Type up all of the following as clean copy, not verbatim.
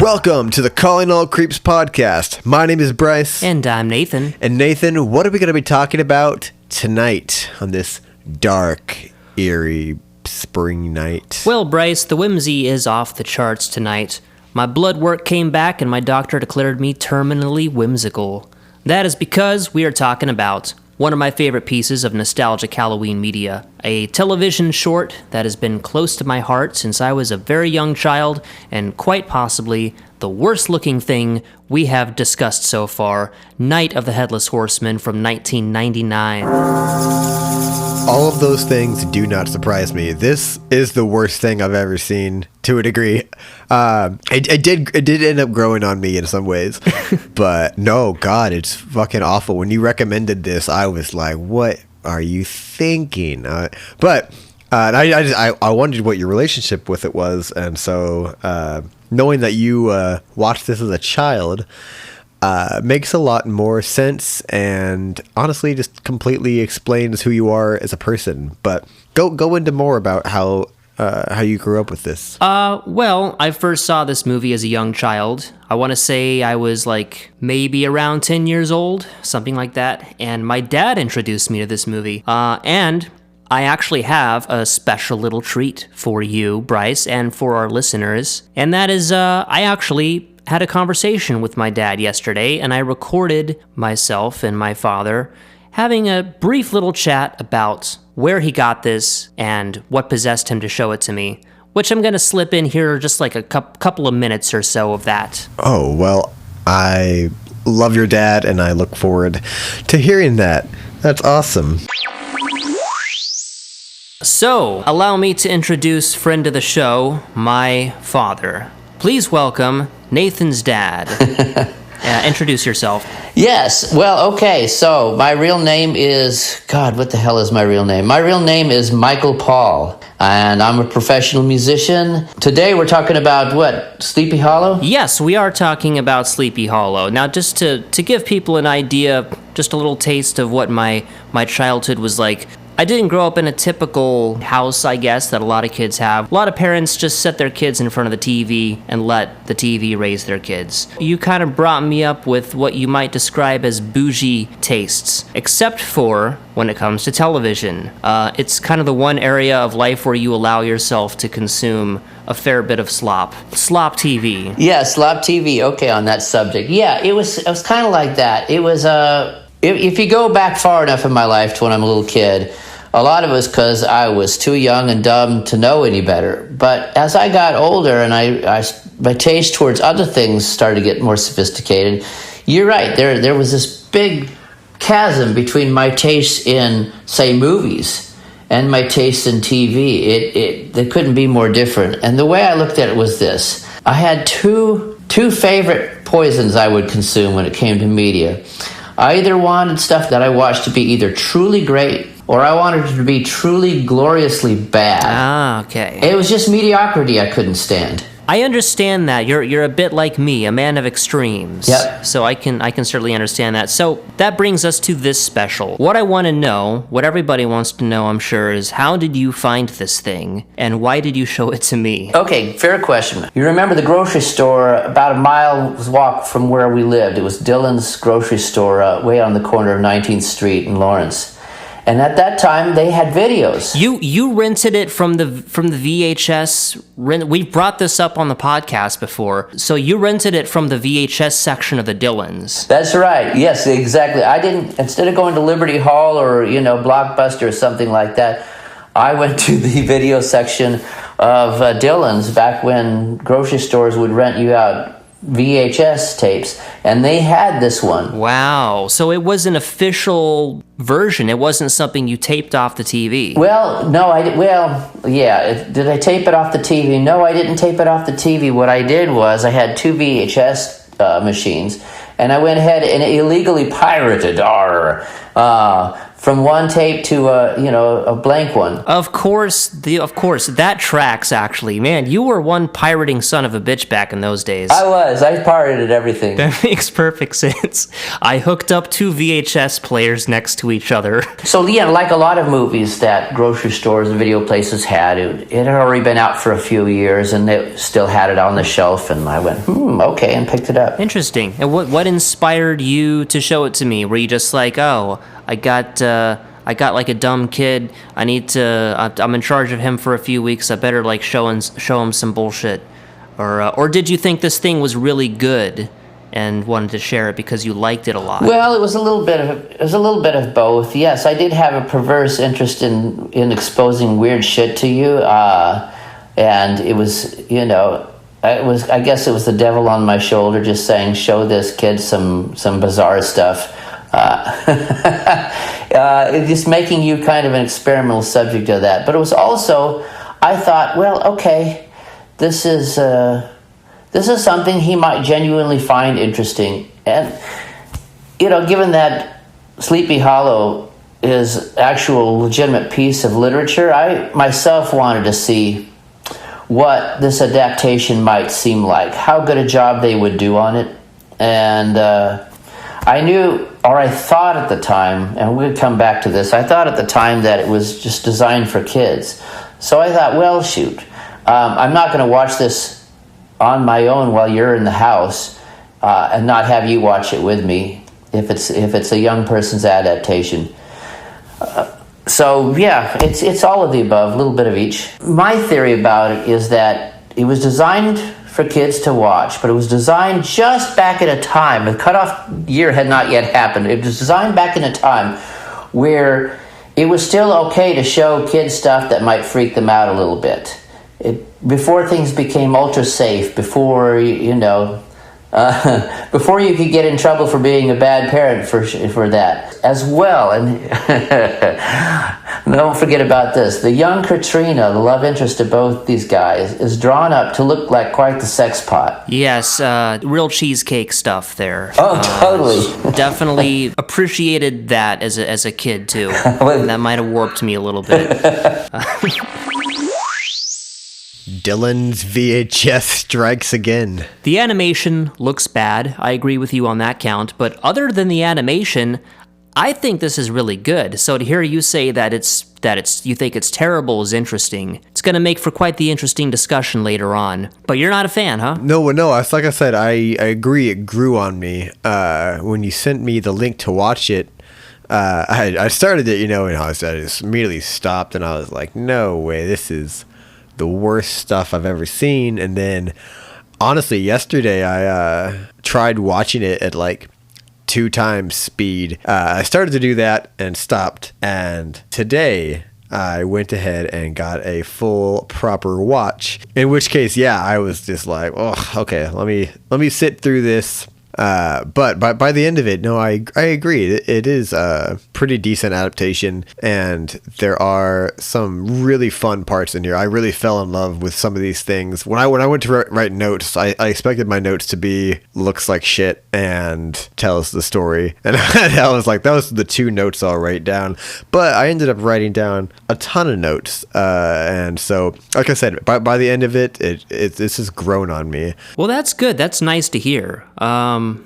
Welcome to the Calling All Creeps podcast. My name is Bryce. And I'm Nathan. And Nathan, what are we going to be talking about tonight on this dark, eerie spring night? Well, Bryce, the whimsy is off the charts tonight. My blood work came back and my doctor declared me terminally whimsical. That is because we are talking about one of my favorite pieces of nostalgic Halloween media, a television short that has been close to my heart since I was a very young child, and quite possibly the worst-looking thing we have discussed so far, Night of the Headless Horseman from 1999. All of those things do not surprise me. This is the worst thing I've ever seen, to a degree. It did end up growing on me in some ways, but no, God, it's fucking awful. When you recommended this, I was like, "What are you thinking?" But I wondered what your relationship with it was, and so knowing that you watched this as a child makes a lot more sense, and honestly just completely explains who you are as a person. But go into more about how you grew up with this. Well, I first saw this movie as a young child. I want to say I was like maybe around 10 years old, something like that, and my dad introduced me to this movie. And I actually have a special little treat for you, Bryce, and for our listeners, and that is I actually had a conversation with my dad yesterday, and I recorded myself and my father having a brief little chat about where he got this and what possessed him to show it to me, which I'm going to slip in here just like a couple of minutes or so of that. Oh, well, I love your dad, and I look forward to hearing that. That's awesome. So, allow me to introduce friend of the show, my father. Please welcome Nathan's dad. Introduce yourself. Yes. Well, okay. So my real name is, God, what the hell is my real name? My real name is Michael Paul, and I'm a professional musician. Today we're talking about what? Sleepy Hollow? Yes, we are talking about Sleepy Hollow. Now, just to give people an idea, just a little taste of what my childhood was like. I didn't grow up in a typical house, I guess, that a lot of kids have. A lot of parents just set their kids in front of the TV and let the TV raise their kids. You kind of brought me up with what you might describe as bougie tastes, except for when it comes to television. It's kind of the one area of life where you allow yourself to consume a fair bit of slop. Slop TV. Yeah, slop TV. Okay, on that subject. Yeah, it was kind of like that. It was, if you go back far enough in my life to when I'm a little kid, a lot of it was because I was too young and dumb to know any better. But as I got older and my taste towards other things started to get more sophisticated, you're right. There was this big chasm between my taste in, say, movies and my taste in TV. They couldn't be more different. And the way I looked at it was this. I had two favorite poisons I would consume when it came to media. I either wanted stuff that I watched to be either truly great or I wanted it to be truly gloriously bad. Ah, okay. It was just mediocrity I couldn't stand. I understand that. You're a bit like me, a man of extremes. Yep. So I can certainly understand that. So that brings us to this special. What I want to know, what everybody wants to know, I'm sure, is how did you find this thing and why did you show it to me? Okay, fair question. You remember the grocery store about a mile's walk from where we lived. It was Dillon's grocery store way on the corner of 19th Street in Lawrence. And at that time, they had videos. You rented it from the VHS. We've brought this up on the podcast before. So you rented it from the VHS section of the Dillons. That's right. Yes, exactly. I didn't. Instead of going to Liberty Hall or Blockbuster or something like that, I went to the video section of Dillon's back when grocery stores would rent you out VHS tapes, and they had this one. Wow. So it was an official version. It wasn't something you taped off the TV. Well, no, did I tape it off the TV? No, I didn't tape it off the TV. What I did was I had two VHS machines, and I went ahead and illegally pirated from one tape to a blank one. Of course, that tracks, actually. Man, you were one pirating son of a bitch back in those days. I pirated everything. That makes perfect sense. I hooked up 2 VHS players next to each other. So, yeah, like a lot of movies that grocery stores and video places had, it had already been out for a few years, and they still had it on the shelf, and I went, okay, and picked it up. Interesting. And what inspired you to show it to me? Were you just like, oh, I got like a dumb kid. I'm in charge of him for a few weeks. I better like show him some bullshit, or did you think this thing was really good and wanted to share it because you liked it a lot? Well, it was a little bit of both. Yes, I did have a perverse interest in exposing weird shit to you, and it was I guess it was the devil on my shoulder just saying, show this kid some bizarre stuff. Just making you kind of an experimental subject of that. But it was also, I thought, well, okay, this is something he might genuinely find interesting. And, given that Sleepy Hollow is actual legitimate piece of literature, I myself wanted to see what this adaptation might seem like, how good a job they would do on it. And I knew, or I thought at the time, and we'll come back to this, I thought at the time that it was just designed for kids. So I thought, well, shoot, I'm not going to watch this on my own while you're in the house and not have you watch it with me if it's a young person's adaptation. So yeah, it's all of the above, a little bit of each. My theory about it is that it was designed for kids to watch, but it was designed just back at a time, the cutoff year had not yet happened. It was designed back in a time where it was still okay to show kids stuff that might freak them out a little bit. Before things became ultra safe, before before you could get in trouble for being a bad parent for that as well. And don't forget about this. The young Katrina, the love interest of both these guys, is drawn up to look like quite the sex pot. Yes, real cheesecake stuff there. Oh, totally. Definitely appreciated that as a kid, too. That might have warped me a little bit. Dylan's VHS strikes again. The animation looks bad. I agree with you on that count. But other than the animation, I think this is really good. So to hear you say that you think it's terrible is interesting. It's going to make for quite the interesting discussion later on. But you're not a fan, huh? No. Like I said, I agree. It grew on me when you sent me the link to watch it. I started it, and I just immediately stopped, and I was like, no way, this is the worst stuff I've ever seen. And then honestly, yesterday I tried watching it at like 2 times speed. I started to do that and stopped, and today I went ahead and got a full proper watch, in which case, yeah, I was just like, oh, okay, let me sit through this. But by the end of it, no, I agree. It is a pretty decent adaptation, and there are some really fun parts in here. I really fell in love with some of these things. When I went to write notes, I expected my notes to be looks like shit and tells the story, and I was like, that was the 2 notes I'll write down. But I ended up writing down a ton of notes, and so, like I said, by the end of it, this has grown on me. Well, that's good. That's nice to hear.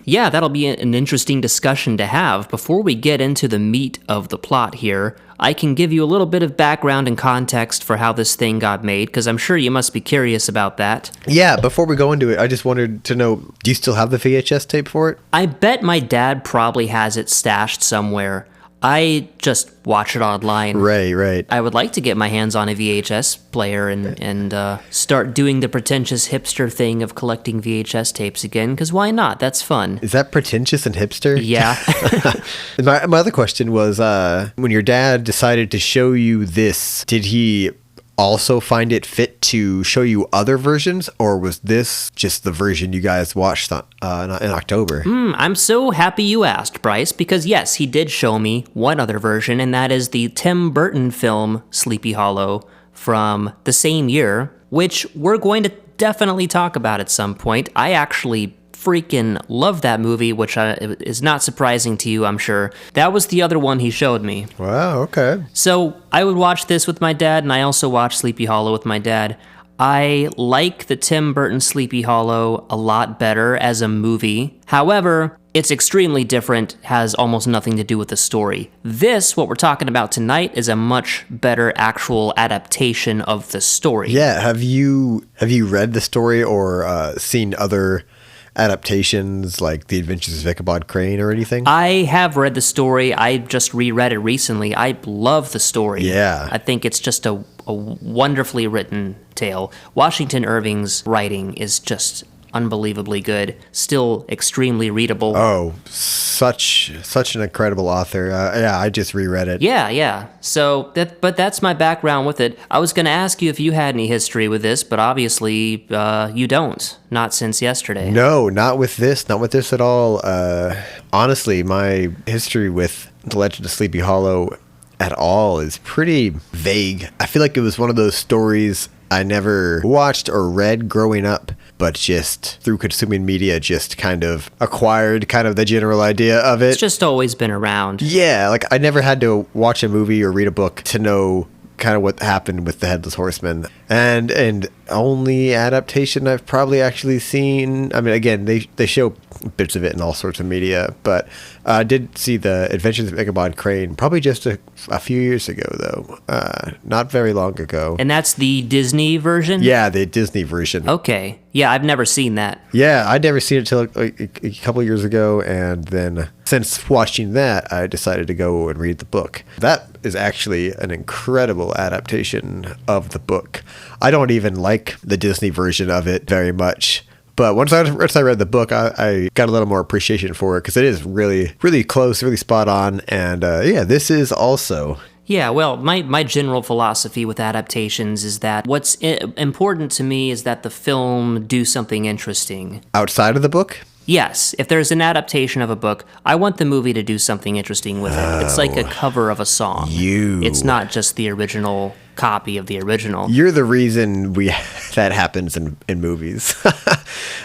Yeah, that'll be an interesting discussion to have. Before we get into the meat of the plot here, I can give you a little bit of background and context for how this thing got made, because I'm sure you must be curious about that. Yeah, before we go into it, I just wanted to know, do you still have the VHS tape for it? I bet my dad probably has it stashed somewhere. I just watch it online. Right. I would like to get my hands on a VHS player and start doing the pretentious hipster thing of collecting VHS tapes again, because why not? That's fun. Is that pretentious and hipster? Yeah. My other question was, when your dad decided to show you this, did he also find it fit to show you other versions, or was this just the version you guys watched in October? I'm so happy you asked, Bryce, because yes, he did show me one other version, and that is the Tim Burton film Sleepy Hollow from the same year, which we're going to definitely talk about at some point. I actually freaking love that movie, which is not surprising to you, I'm sure. That was the other one he showed me. Wow, okay. So I would watch this with my dad, and I also watched Sleepy Hollow with my dad. I like the Tim Burton Sleepy Hollow a lot better as a movie. However, it's extremely different, has almost nothing to do with the story. This, what we're talking about tonight, is a much better actual adaptation of the story. Yeah, have you read the story or seen other adaptations like The Adventures of Ichabod Crane or anything? I have read the story. I just reread it recently. I love the story. Yeah. I think it's just a wonderfully written tale. Washington Irving's writing is just unbelievably good, still extremely readable. Oh, such an incredible author. Yeah, I just reread it. Yeah. So but that's my background with it. I was going to ask you if you had any history with this, but obviously you don't. Not since yesterday. No, not with this at all. Honestly, my history with The Legend of Sleepy Hollow at all is pretty vague. I feel like it was one of those stories I never watched or read growing up, but just through consuming media just kind of acquired kind of the general idea of it. It's just always been around. Yeah, like I never had to watch a movie or read a book to know kind of what happened with the Headless Horseman. And only adaptation I've probably actually seen, I mean, again, they show bits of it in all sorts of media, but I did see The Adventures of Ichabod Crane probably just a few years ago, though. Not very long ago. And that's the Disney version? Yeah, the Disney version. Okay. Yeah, I've never seen that. Yeah, I'd never seen it till a couple years ago, and then since watching that, I decided to go and read the book. That is actually an incredible adaptation of the book. I don't even like the Disney version of it very much. But once I read the book, I got a little more appreciation for it because it is really, really close, really spot on. And yeah, this is also... Yeah, well, my general philosophy with adaptations is that what's important to me is that the film do something interesting. Outside of the book? Yes, if there's an adaptation of a book, I want the movie to do something interesting with it. It's like a cover of a song. It's not just the original copy of the original. You're the reason that happens in movies.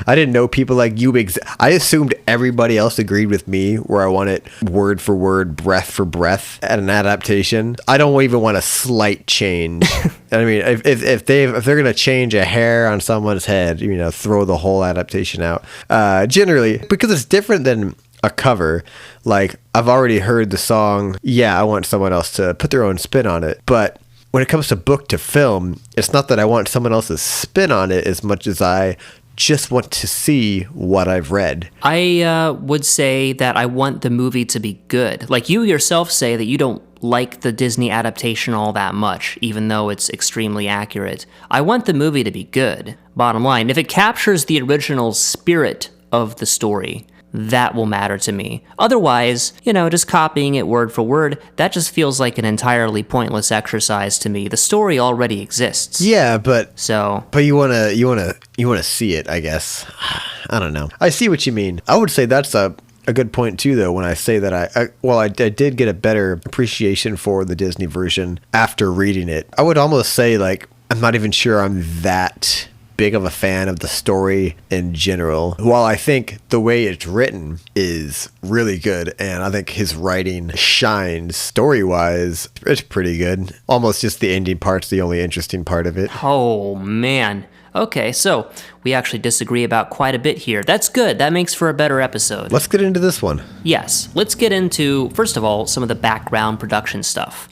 I didn't know people like you. I assumed everybody else agreed with me where I want it word for word, breath for breath at an adaptation. I don't even want a slight change. I mean, if they're gonna change a hair on someone's head, throw the whole adaptation out. Generally, because it's different than a cover. Like, I've already heard the song. Yeah, I want someone else to put their own spin on it, but when it comes to book to film, it's not that I want someone else's spin on it as much as I just want to see what I've read. I would say that I want the movie to be good. Like, you yourself say that you don't like the Disney adaptation all that much, even though it's extremely accurate. I want the movie to be good, bottom line. If it captures the original spirit of the story, that will matter to me. Otherwise, just copying it word for word, that just feels like an entirely pointless exercise to me. The story already exists. Yeah, but you wanna see it, I guess. I don't know. I see what you mean. I would say that's a good point too, though, when I say that I did get a better appreciation for the Disney version after reading it. I would almost say, like, I'm not even sure I'm that big of a fan of the story in general. While I think the way it's written is really good, and I think his writing shines story-wise, it's pretty good. Almost just the ending part's the only interesting part of it. Oh, man. Okay, so we actually disagree about quite a bit here. That's good. That makes for a better episode. Let's get into this one. Yes. Let's get into, first of all, some of the background production stuff.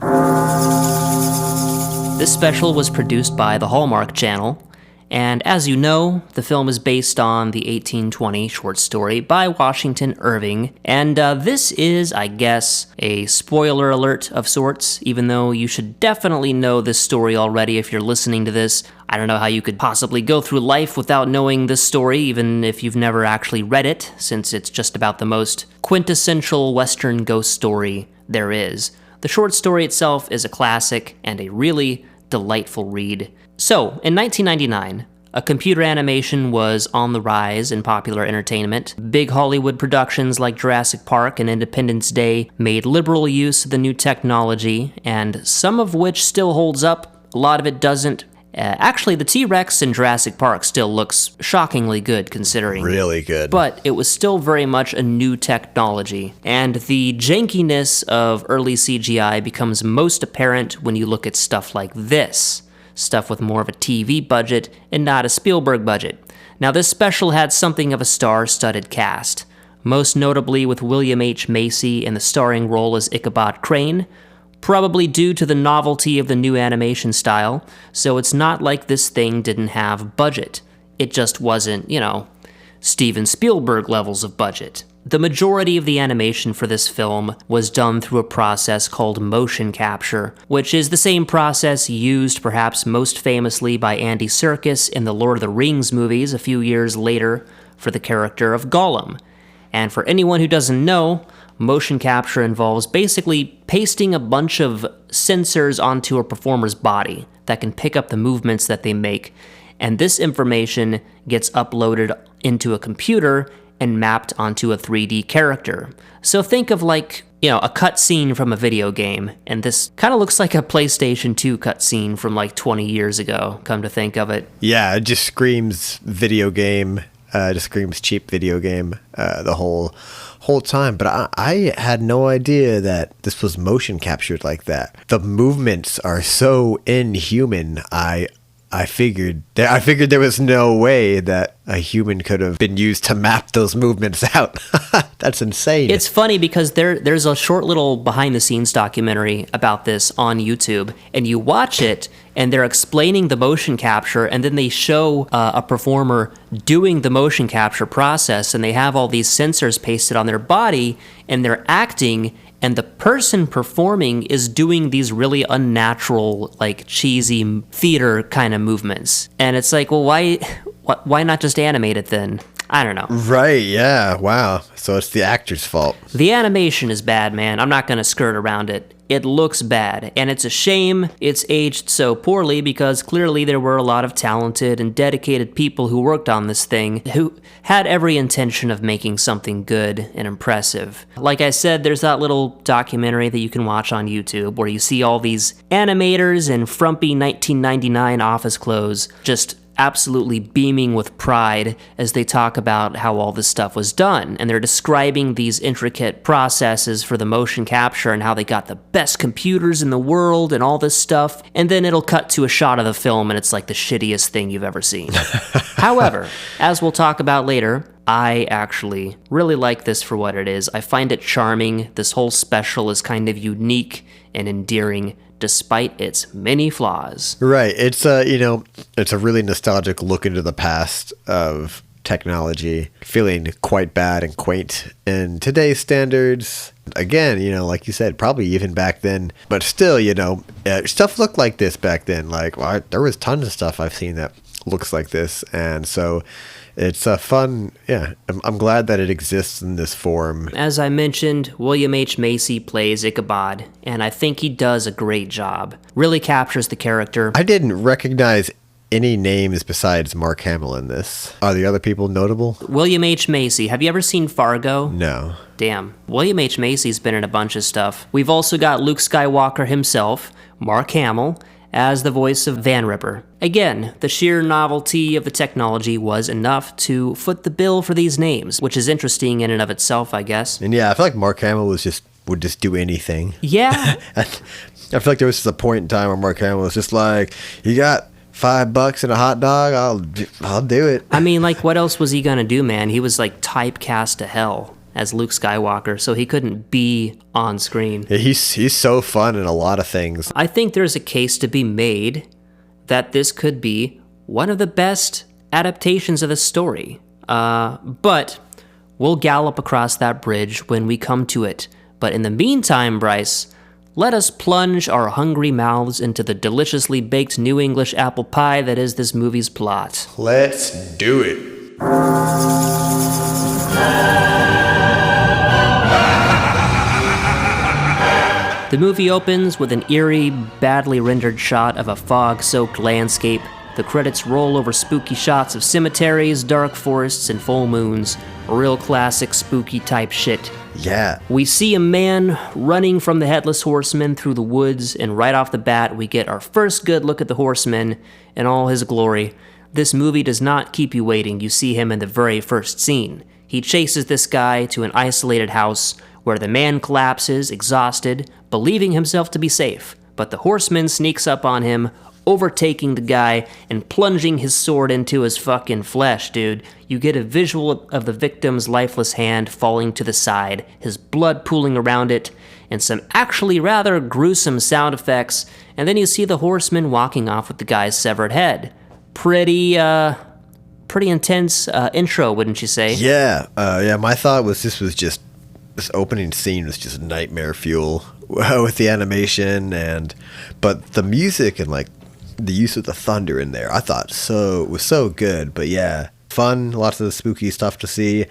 This special was produced by the Hallmark Channel. And as you know, the film is based on the 1820 short story by Washington Irving. And this is, I guess, a spoiler alert of sorts, even though you should definitely know this story already if you're listening to this. I don't know how you could possibly go through life without knowing this story, even if you've never actually read it, since it's just about the most quintessential Western ghost story there is. The short story itself is a classic and a really delightful read. So, in 1999, a computer animation was on the rise in popular entertainment. Big Hollywood productions like Jurassic Park and Independence Day made liberal use of the new technology, and some of which still holds up, a lot of it doesn't. Actually, the T-Rex in Jurassic Park still looks shockingly good considering. Really good. But it was still very much a new technology, and the jankiness of early CGI becomes most apparent when you look at stuff like this. Stuff with more of a TV budget and not a Spielberg budget. Now, this special had something of a star-studded cast, most notably with William H. Macy in the starring role as Ichabod Crane, probably due to the novelty of the new animation style, so it's not like this thing didn't have budget. It just wasn't, Steven Spielberg levels of budget. The majority of the animation for this film was done through a process called motion capture, which is the same process used perhaps most famously by Andy Serkis in the Lord of the Rings movies a few years later for the character of Gollum. And for anyone who doesn't know, motion capture involves basically pasting a bunch of sensors onto a performer's body that can pick up the movements that they make, and this information gets uploaded into a computer and mapped onto a 3D character. So think of a cutscene from a video game, and this kind of looks like a PlayStation 2 cutscene from 20 years ago, come to think of it. Yeah, it just screams video game, just screams cheap video game the whole time. But I had no idea that this was motion captured like that. The movements are so inhuman. I figured there was no way that a human could have been used to map those movements out. That's insane. It's funny because there's a short little behind-the-scenes documentary about this on YouTube, and you watch it, and they're explaining the motion capture, and then they show a performer doing the motion capture process, and they have all these sensors pasted on their body, and they're acting, and the person performing is doing these really unnatural, cheesy theater kind of movements. And it's like, well, why not just animate it then? I don't know. Right, yeah, wow. So it's the actor's fault. The animation is bad, man. I'm not going to skirt around it. It looks bad, and it's a shame it's aged so poorly because clearly there were a lot of talented and dedicated people who worked on this thing who had every intention of making something good and impressive. Like I said, there's that little documentary that you can watch on YouTube where you see all these animators in frumpy 1999 office clothes just absolutely beaming with pride as they talk about how all this stuff was done, and they're describing these intricate processes for the motion capture and how they got the best computers in the world and all this stuff, and then it'll cut to a shot of the film and it's like the shittiest thing you've ever seen. However, as we'll talk about later, I actually really like this for what it is. I find it charming. This whole special is kind of unique and endearing despite its many flaws. Right. It's it's a really nostalgic look into the past of technology, feeling quite bad and quaint in today's standards. Again, like you said, probably even back then, but still, stuff looked like this back then. There was tons of stuff I've seen that looks like this, and so it's a fun, I'm glad that it exists in this form. As I mentioned, William H. Macy plays Ichabod, and I think he does a great job. Really captures the character. I didn't recognize any names besides Mark Hamill in this. Are the other people notable? William H. Macy. Have you ever seen Fargo? No. Damn. William H. Macy's been in a bunch of stuff. We've also got Luke Skywalker himself, Mark Hamill, as the voice of Van Ripper. Again, the sheer novelty of the technology was enough to foot the bill for these names, which is interesting in and of itself, I guess. And yeah, I feel like Mark Hamill would just do anything. Yeah. I feel like there was just a point in time where Mark Hamill was just like, you got $5 and a hot dog, I'll do it. I mean, what else was he gonna do, man? He was typecast to hell as Luke Skywalker, so he couldn't be on screen. Yeah, he's so fun in a lot of things. I think there's a case to be made that this could be one of the best adaptations of the story. But we'll gallop across that bridge when we come to it. But in the meantime, Bryce, let us plunge our hungry mouths into the deliciously baked New English apple pie that is this movie's plot. Let's do it. The movie opens with an eerie, badly rendered shot of a fog-soaked landscape. The credits roll over spooky shots of cemeteries, dark forests, and full moons. Real classic spooky type shit. Yeah. We see a man running from the Headless Horseman through the woods, and right off the bat, we get our first good look at the Horseman in all his glory. This movie does not keep you waiting. You see him in the very first scene. He chases this guy to an isolated house where the man collapses, exhausted, believing himself to be safe. But the Horseman sneaks up on him, overtaking the guy and plunging his sword into his fucking flesh, dude. You get a visual of the victim's lifeless hand falling to the side, his blood pooling around it, and some actually rather gruesome sound effects, and then you see the Horseman walking off with the guy's severed head. Pretty intense intro, wouldn't you say? Yeah. My thought was this opening scene was just nightmare fuel with the animation but the music and like the use of the thunder in there, I thought was so good. But yeah, fun, lots of spooky stuff to see.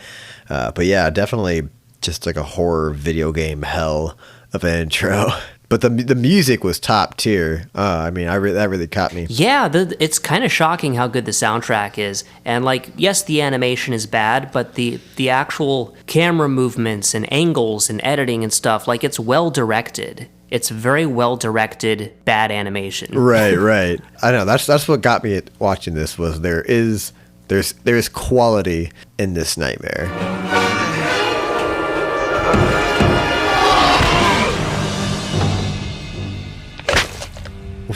But yeah, definitely just like a horror video game hell of an intro. But the music was top tier. That really caught me. Yeah, it's kind of shocking how good the soundtrack is. And like, yes, the animation is bad, but the actual camera movements and angles and editing and stuff, like, it's well directed. It's very well directed, bad animation. Right. I know that's what got me at watching this was there's quality in this nightmare.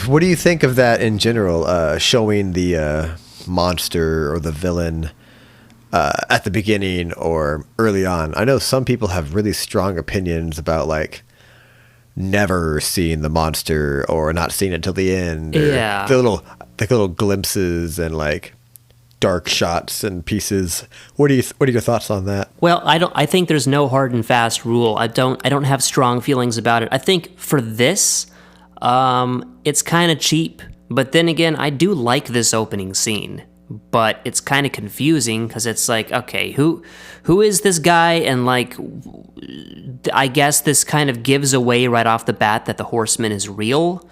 What do you think of that in general, showing the monster or the villain at the beginning or early on? I know some people have really strong opinions about, like, never seeing the monster or not seeing it till the end. Yeah. The little glimpses and, like, dark shots and pieces. What are your thoughts on that? Well, I think there's no hard and fast rule. I don't have strong feelings about it. I think for this, it's kind of cheap, but then again, I do like this opening scene, but it's kind of confusing because it's like, okay, who is this guy? And like, I guess this kind of gives away right off the bat that the Horseman is real,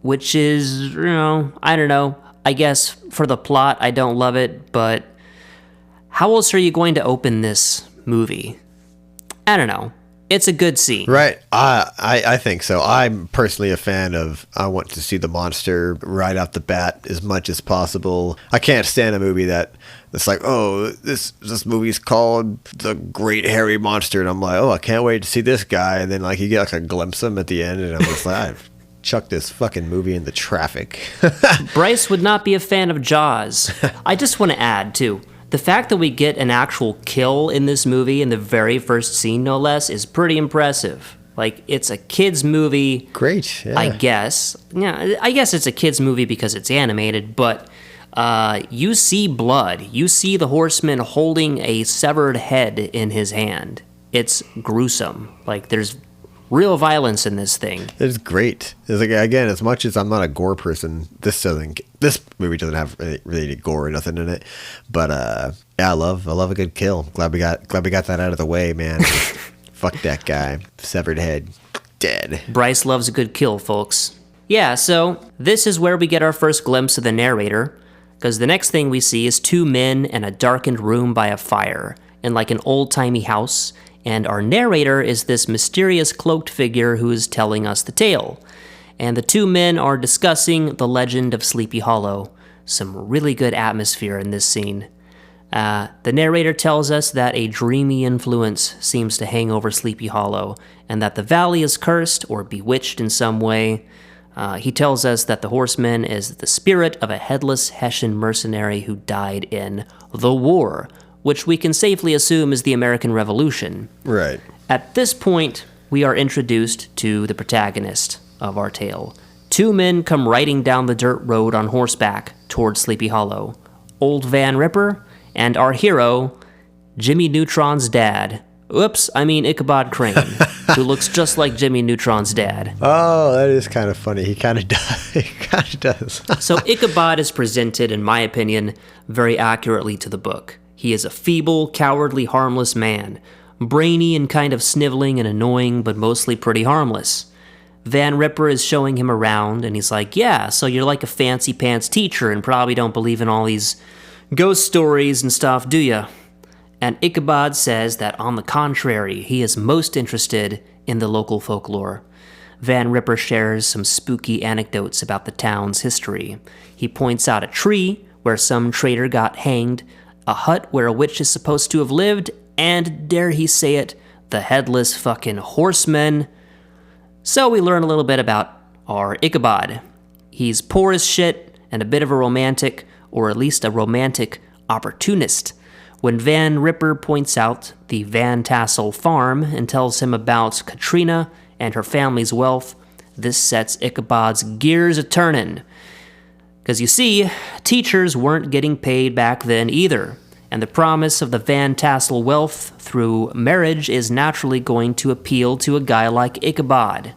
which is, I don't know. I guess for the plot, I don't love it, but how else are you going to open this movie? I don't know. It's a good scene. Right. I think so. I'm personally a fan of, I want to see the monster right off the bat as much as possible. I can't stand a movie that's like, oh, this movie's called The Great Hairy Monster. And I'm like, oh, I can't wait to see this guy. And then like you get like a glimpse of him at the end. And I'm just like, I've chucked this fucking movie in the traffic. Bryce would not be a fan of Jaws. I just want to add, too. The fact that we get an actual kill in this movie in the very first scene, no less, is pretty impressive. Like, it's a kid's movie. Great, yeah. I guess. Yeah, I guess it's a kid's movie because it's animated, but you see blood. You see the Horseman holding a severed head in his hand. It's gruesome. Like, there's real violence in this thing. It's great. It's like, again, as much as I'm not a gore person, this movie doesn't have really any gore or nothing in it. But yeah, I love a good kill. Glad we got that out of the way, man. Fuck that guy. Severed head. Dead. Bryce loves a good kill, folks. Yeah, so this is where we get our first glimpse of the narrator, because the next thing we see is two men in a darkened room by a fire in like an old-timey house. And our narrator is this mysterious cloaked figure who is telling us the tale. And the two men are discussing the legend of Sleepy Hollow. Some really good atmosphere in this scene. The narrator tells us that a dreamy influence seems to hang over Sleepy Hollow, and that the valley is cursed or bewitched in some way. He tells us that the Horseman is the spirit of a headless Hessian mercenary who died in the war, which we can safely assume is the American Revolution. Right. At this point, we are introduced to the protagonist of our tale. Two men come riding down the dirt road on horseback towards Sleepy Hollow. Old Van Ripper and our hero, Jimmy Neutron's dad. Ichabod Crane, who looks just like Jimmy Neutron's dad. Oh, that is kind of funny. He kind of does. He kind of does. So Ichabod is presented, in my opinion, very accurately to the book. He is a feeble, cowardly, harmless man, brainy and kind of sniveling and annoying, but mostly pretty harmless. Van Ripper is showing him around, and he's like, yeah, so you're like a fancy pants teacher and probably don't believe in all these ghost stories and stuff, do ya? And Ichabod says that on the contrary, he is most interested in the local folklore. Van Ripper shares some spooky anecdotes about the town's history. He points out a tree where some traitor got hanged, a hut where a witch is supposed to have lived, and, dare he say it, the Headless fucking Horseman. So we learn a little bit about our Ichabod. He's poor as shit and a bit of a romantic, or at least a romantic opportunist. When Van Ripper points out the Van Tassel farm and tells him about Katrina and her family's wealth, this sets Ichabod's gears a-turnin'. Because you see, teachers weren't getting paid back then either, and the promise of the Van Tassel wealth through marriage is naturally going to appeal to a guy like Ichabod.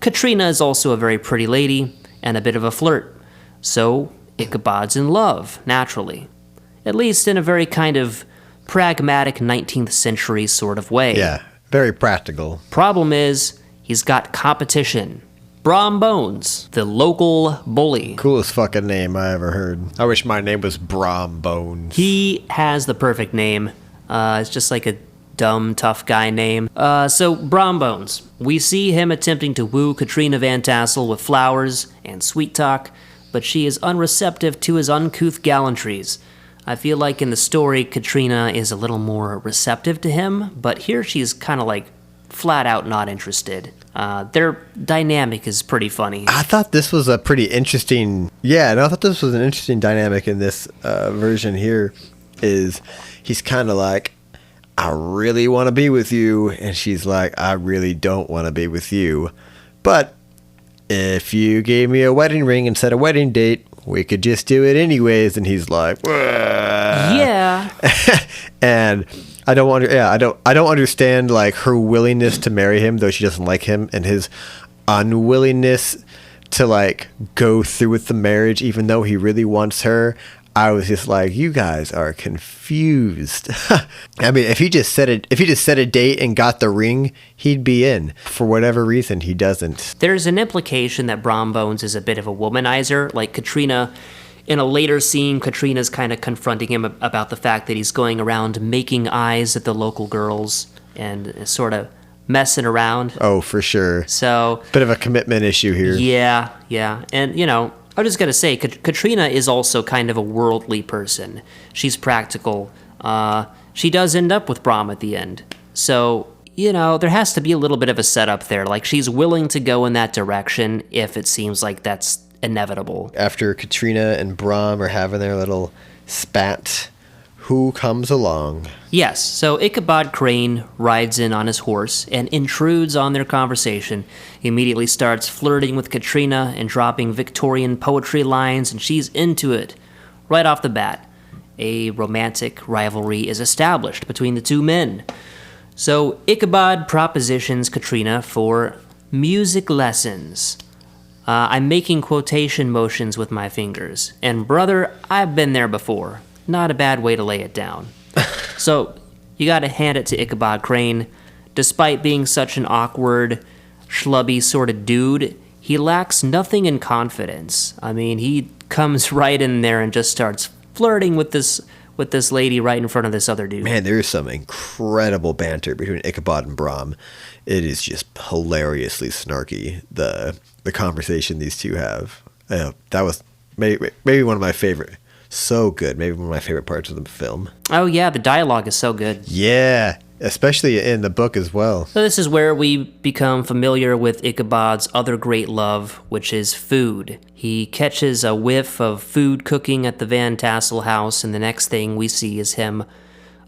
Katrina is also a very pretty lady and a bit of a flirt, so Ichabod's in love, naturally. At least in a very kind of pragmatic 19th century sort of way. Yeah, very practical. Problem is, he's got competition. Brom Bones, the local bully. Coolest fucking name I ever heard. I wish my name was Brom Bones. He has the perfect name. It's just like a dumb, tough guy name. So, Brom Bones. We see him attempting to woo Katrina Van Tassel with flowers and sweet talk, but she is unreceptive to his uncouth gallantries. I feel like in the story, Katrina is a little more receptive to him, but here she's kind of like flat out not interested. Their dynamic is pretty funny. I thought this was a pretty interesting... Yeah, and I thought this was an interesting dynamic in this version here, is he's kind of like, I really want to be with you, and she's like, I really don't want to be with you. But if you gave me a wedding ring and set a wedding date, we could just do it anyways. And he's like, wah. Yeah. And I don't understand like her willingness to marry him, though she doesn't like him, and his unwillingness to like go through with the marriage, even though he really wants her. I was just like, you guys are confused. I mean, if he just set a date and got the ring, he'd be in. For whatever reason, he doesn't. There's an implication that Brom Bones is a bit of a womanizer, like Katrina. In a later scene, Katrina's kind of confronting him about the fact that he's going around making eyes at the local girls and sort of messing around. Oh, for sure. So, bit of a commitment issue here. Yeah. And, you know, I'm just going to say, Katrina is also kind of a worldly person. She's practical. She does end up with Brom at the end. So, you know, there has to be a little bit of a setup there. Like, she's willing to go in that direction if it seems like that's inevitable. After Katrina and Brom are having their little spat, who comes along? Yes, so Ichabod Crane rides in on his horse and intrudes on their conversation. He immediately starts flirting with Katrina and dropping Victorian poetry lines, and she's into it right off the bat. A romantic rivalry is established between the two men. So Ichabod propositions Katrina for music lessons. I'm making quotation motions with my fingers, and brother, I've been there before. Not a bad way to lay it down. So, you gotta hand it to Ichabod Crane. Despite being such an awkward, schlubby sort of dude, he lacks nothing in confidence. I mean, he comes right in there and just starts flirting with this lady right in front of this other dude. Man, there is some incredible banter between Ichabod and Brom. It is just hilariously snarky, the conversation these two have. That was maybe one of my favorite. So good. Maybe one of my favorite parts of the film. Oh, yeah, the dialogue is so good. Yeah, especially in the book as well. So this is where we become familiar with Ichabod's other great love, which is food. He catches a whiff of food cooking at the Van Tassel house, and the next thing we see is him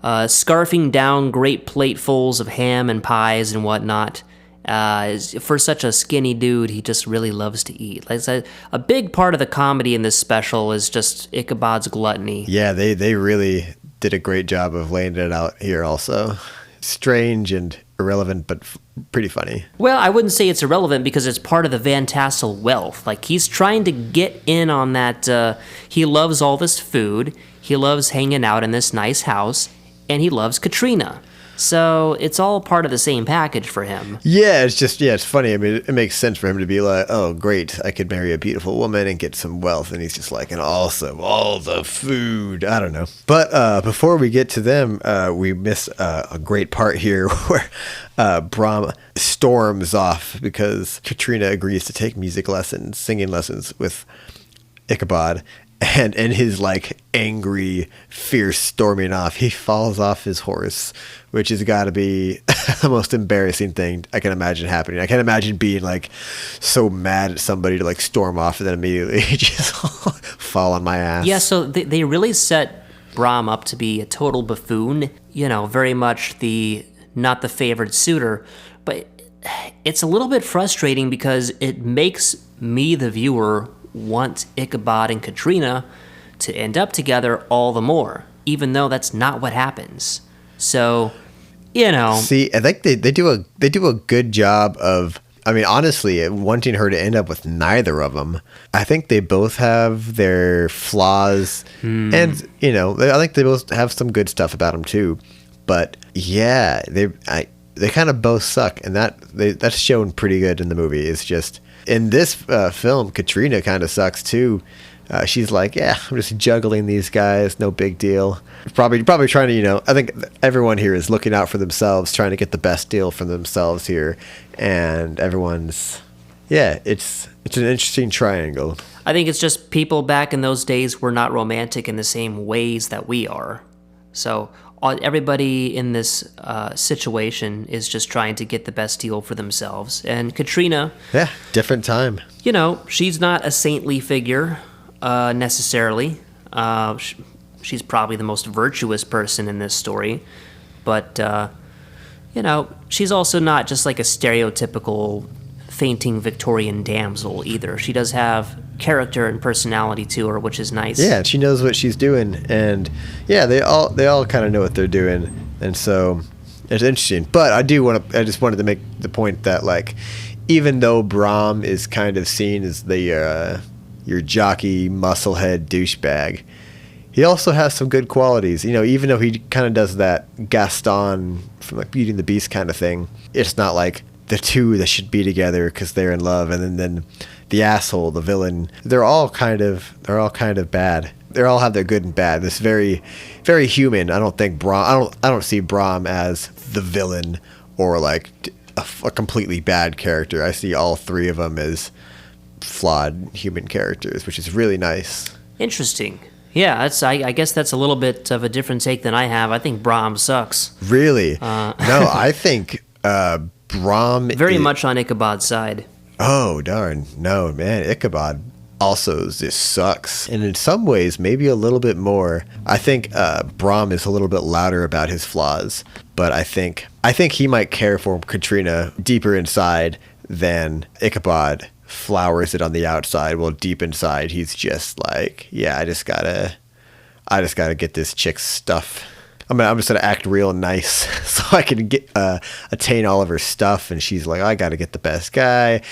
scarfing down great platefuls of ham and pies and whatnot. For such a skinny dude, he just really loves to eat. Like I said, a big part of the comedy in this special is just Ichabod's gluttony. Yeah, they really did a great job of laying it out here also. Strange and irrelevant, but pretty funny. Well, I wouldn't say it's irrelevant because it's part of the Van Tassel wealth. Like, he's trying to get in on that. He loves all this food. He loves hanging out in this nice house. And he loves Katrina. So it's all part of the same package for him. Yeah, it's funny. I mean, it makes sense for him to be like, oh, great, I could marry a beautiful woman and get some wealth. And he's just like, and also all the food. I don't know. But before we get to them, we miss a great part here where Brahm storms off because Katrina agrees to take music lessons, singing lessons with Ichabod. And in his like angry, fierce storming off, he falls off his horse, which has got to be the most embarrassing thing I can imagine happening. I can't imagine being like so mad at somebody to like storm off and then immediately just fall on my ass. Yeah, so they really set Brahm up to be a total buffoon, you know, very much not the favored suitor. But it's a little bit frustrating because it makes me, the viewer, want Ichabod and Katrina to end up together all the more, even though that's not what happens. So, you know. See, I think they do a good job of, I mean, honestly, wanting her to end up with neither of them. I think they both have their flaws, and you know, I think they both have some good stuff about them too. But yeah, they kind of both suck, and that's shown pretty good in the movie. It's just in this film, Katrina kind of sucks too. She's like, yeah, I'm just juggling these guys, no big deal. Probably trying to, you know, I think everyone here is looking out for themselves, trying to get the best deal for themselves here, and everyone's, yeah, it's an interesting triangle. I think it's just people back in those days were not romantic in the same ways that we are. So everybody in this situation is just trying to get the best deal for themselves. And Katrina, yeah, different time. You know, she's not a saintly figure necessarily. She's probably the most virtuous person in this story. But, you know, she's also not just like a stereotypical fainting Victorian damsel either. She does have character and personality to her, which is nice. Yeah, she knows what she's doing, and yeah, they all kind of know what they're doing, and so it's interesting. But I just wanted to make the point that like, even though Brahm is kind of seen as the your jockey musclehead douchebag, he also has some good qualities. You know, even though he kind of does that Gaston from like Beauty and the Beast kind of thing, it's not like the two that should be together because they're in love, and then the asshole, the villain, they're all kind of bad. They all have their good and bad. This very, very human. I don't think Brahm. I don't see Brahm as the villain or like a completely bad character. I see all three of them as flawed human characters, which is really nice. Interesting. Yeah, I guess that's a little bit of a different take than I have. I think Brahm sucks. Really? No, I think Brahm very much on Ichabod's side. Oh, darn. No, man. Ichabod also just sucks. And in some ways, maybe a little bit more. I think Brahm is a little bit louder about his flaws. But I think he might care for Katrina deeper inside than Ichabod flowers it on the outside. Well, deep inside, he's just like, yeah, I just gotta get this chick's stuff. I'm just gonna act real nice so I can get attain all of her stuff. And she's like, I gotta get the best guy.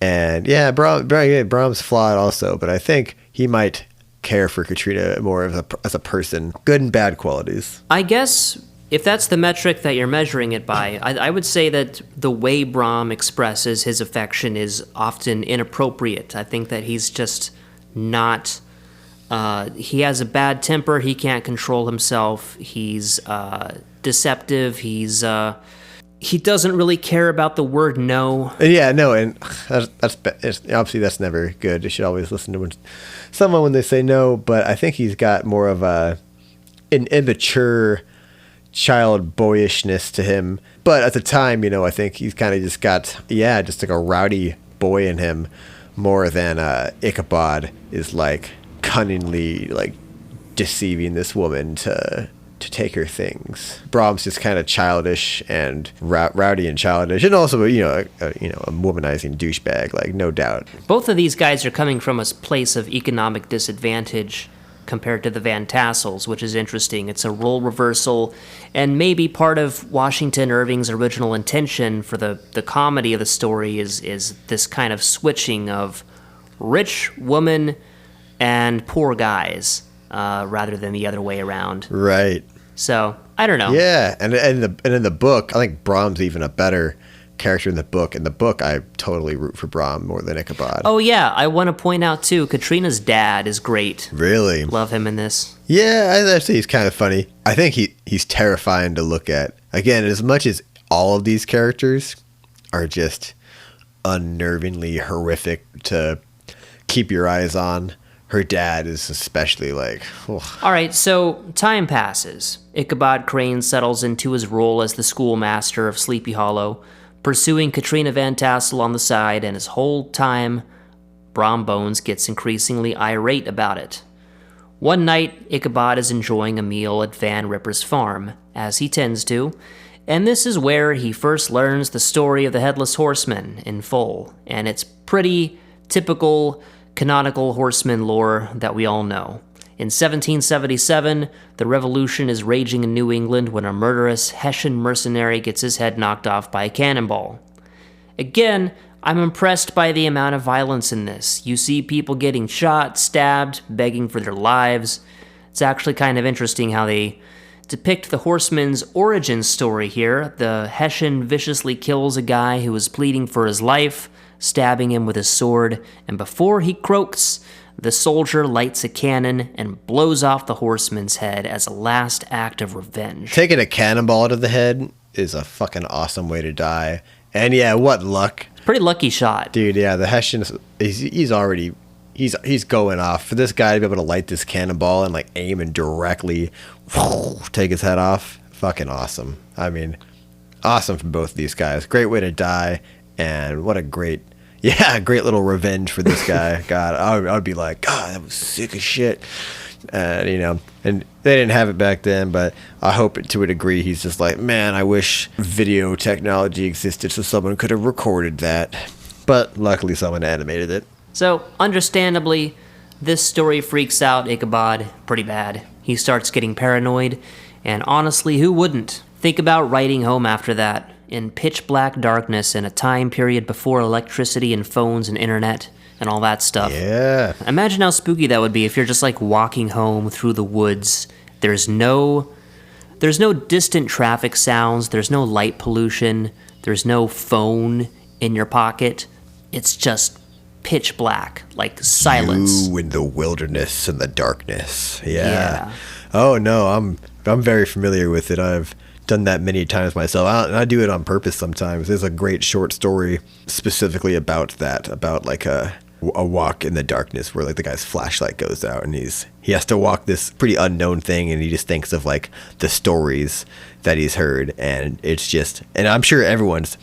And yeah, Brahm's flawed also, but I think he might care for Katrina more as a person. Good and bad qualities. I guess if that's the metric that you're measuring it by, I would say that the way Brahm expresses his affection is often inappropriate. I think that he's just not. He has a bad temper. He can't control himself. He's deceptive. He doesn't really care about the word no. Yeah, no, and obviously that's never good. You should always listen to someone when they say no. But I think he's got more of an immature child boyishness to him. But at the time, you know, I think he's kind of just got just like a rowdy boy in him more than Ichabod is like cunningly like deceiving this woman to take her things. Brahm's just kind of childish and rowdy and childish, and also a womanizing douchebag, like, no doubt. Both of these guys are coming from a place of economic disadvantage compared to the Van Tassels, which is interesting. It's a role reversal, and maybe part of Washington Irving's original intention for the comedy of the story is this kind of switching of rich woman and poor guys rather than the other way around. Right. So I don't know. Yeah, and in the book, I think Brahm's even a better character in the book. In the book, I totally root for Brahm more than Ichabod. Oh yeah, I want to point out too, Katrina's dad is great. Really? Love him in this. Yeah, I'd say he's kind of funny. I think he's terrifying to look at. Again, as much as all of these characters are just unnervingly horrific to keep your eyes on, her dad is especially like... ugh. All right, so time passes. Ichabod Crane settles into his role as the schoolmaster of Sleepy Hollow, pursuing Katrina Van Tassel on the side, and his whole time, Brom Bones gets increasingly irate about it. One night, Ichabod is enjoying a meal at Van Ripper's farm, as he tends to, and this is where he first learns the story of the Headless Horseman in full, and it's pretty typical canonical horseman lore that we all know. In 1777, the revolution is raging in New England when a murderous Hessian mercenary gets his head knocked off by a cannonball. Again, I'm impressed by the amount of violence in this. You see people getting shot, stabbed, begging for their lives. It's actually kind of interesting how they depict the horseman's origin story here. The Hessian viciously kills a guy who is pleading for his life, stabbing him with his sword, and before he croaks, the soldier lights a cannon and blows off the horseman's head as a last act of revenge. Taking a cannonball to the head is a fucking awesome way to die. And yeah, what luck. Pretty lucky shot. Dude, yeah, the Hessian, he's going off. For this guy to be able to light this cannonball and like aim and directly take his head off, fucking awesome. I mean, awesome for both of these guys. Great way to die, and what a great little revenge for this guy. God, I would be like, God, that was sick as shit. And and they didn't have it back then, but I hope to a degree he's just like, man, I wish video technology existed so someone could have recorded that. But luckily someone animated it. So, understandably, this story freaks out Ichabod pretty bad. He starts getting paranoid, and honestly, who wouldn't? Think about writing home after that, in pitch black darkness in a time period before electricity and phones and internet and all that stuff. Yeah. Imagine how spooky that would be if you're just like walking home through the woods. There's no distant traffic sounds, there's no light pollution, there's no phone in your pocket. It's just pitch black, like silence. You in the wilderness and the darkness. Yeah. Oh no, I'm very familiar with it. I've done that many times myself. I do it on purpose sometimes. There's a great short story specifically about that, about like a walk in the darkness where like the guy's flashlight goes out and he has to walk this pretty unknown thing, and he just thinks of like the stories that he's heard, and it's just, and I'm sure everyone's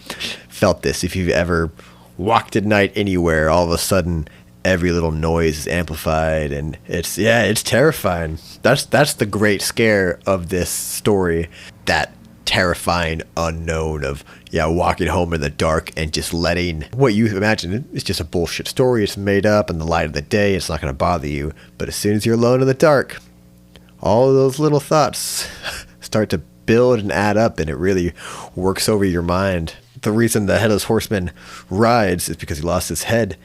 felt this. If you've ever walked at night anywhere, all of a sudden every little noise is amplified, and it's terrifying. That's the great scare of this story, that terrifying unknown of walking home in the dark and just letting what you imagine it's just a bullshit story, it's made up in the light of the day, it's not going to bother you, but as soon as you're alone in the dark, all of those little thoughts start to build and add up, and it really works over your mind. The reason the Headless Horseman rides is because he lost his head,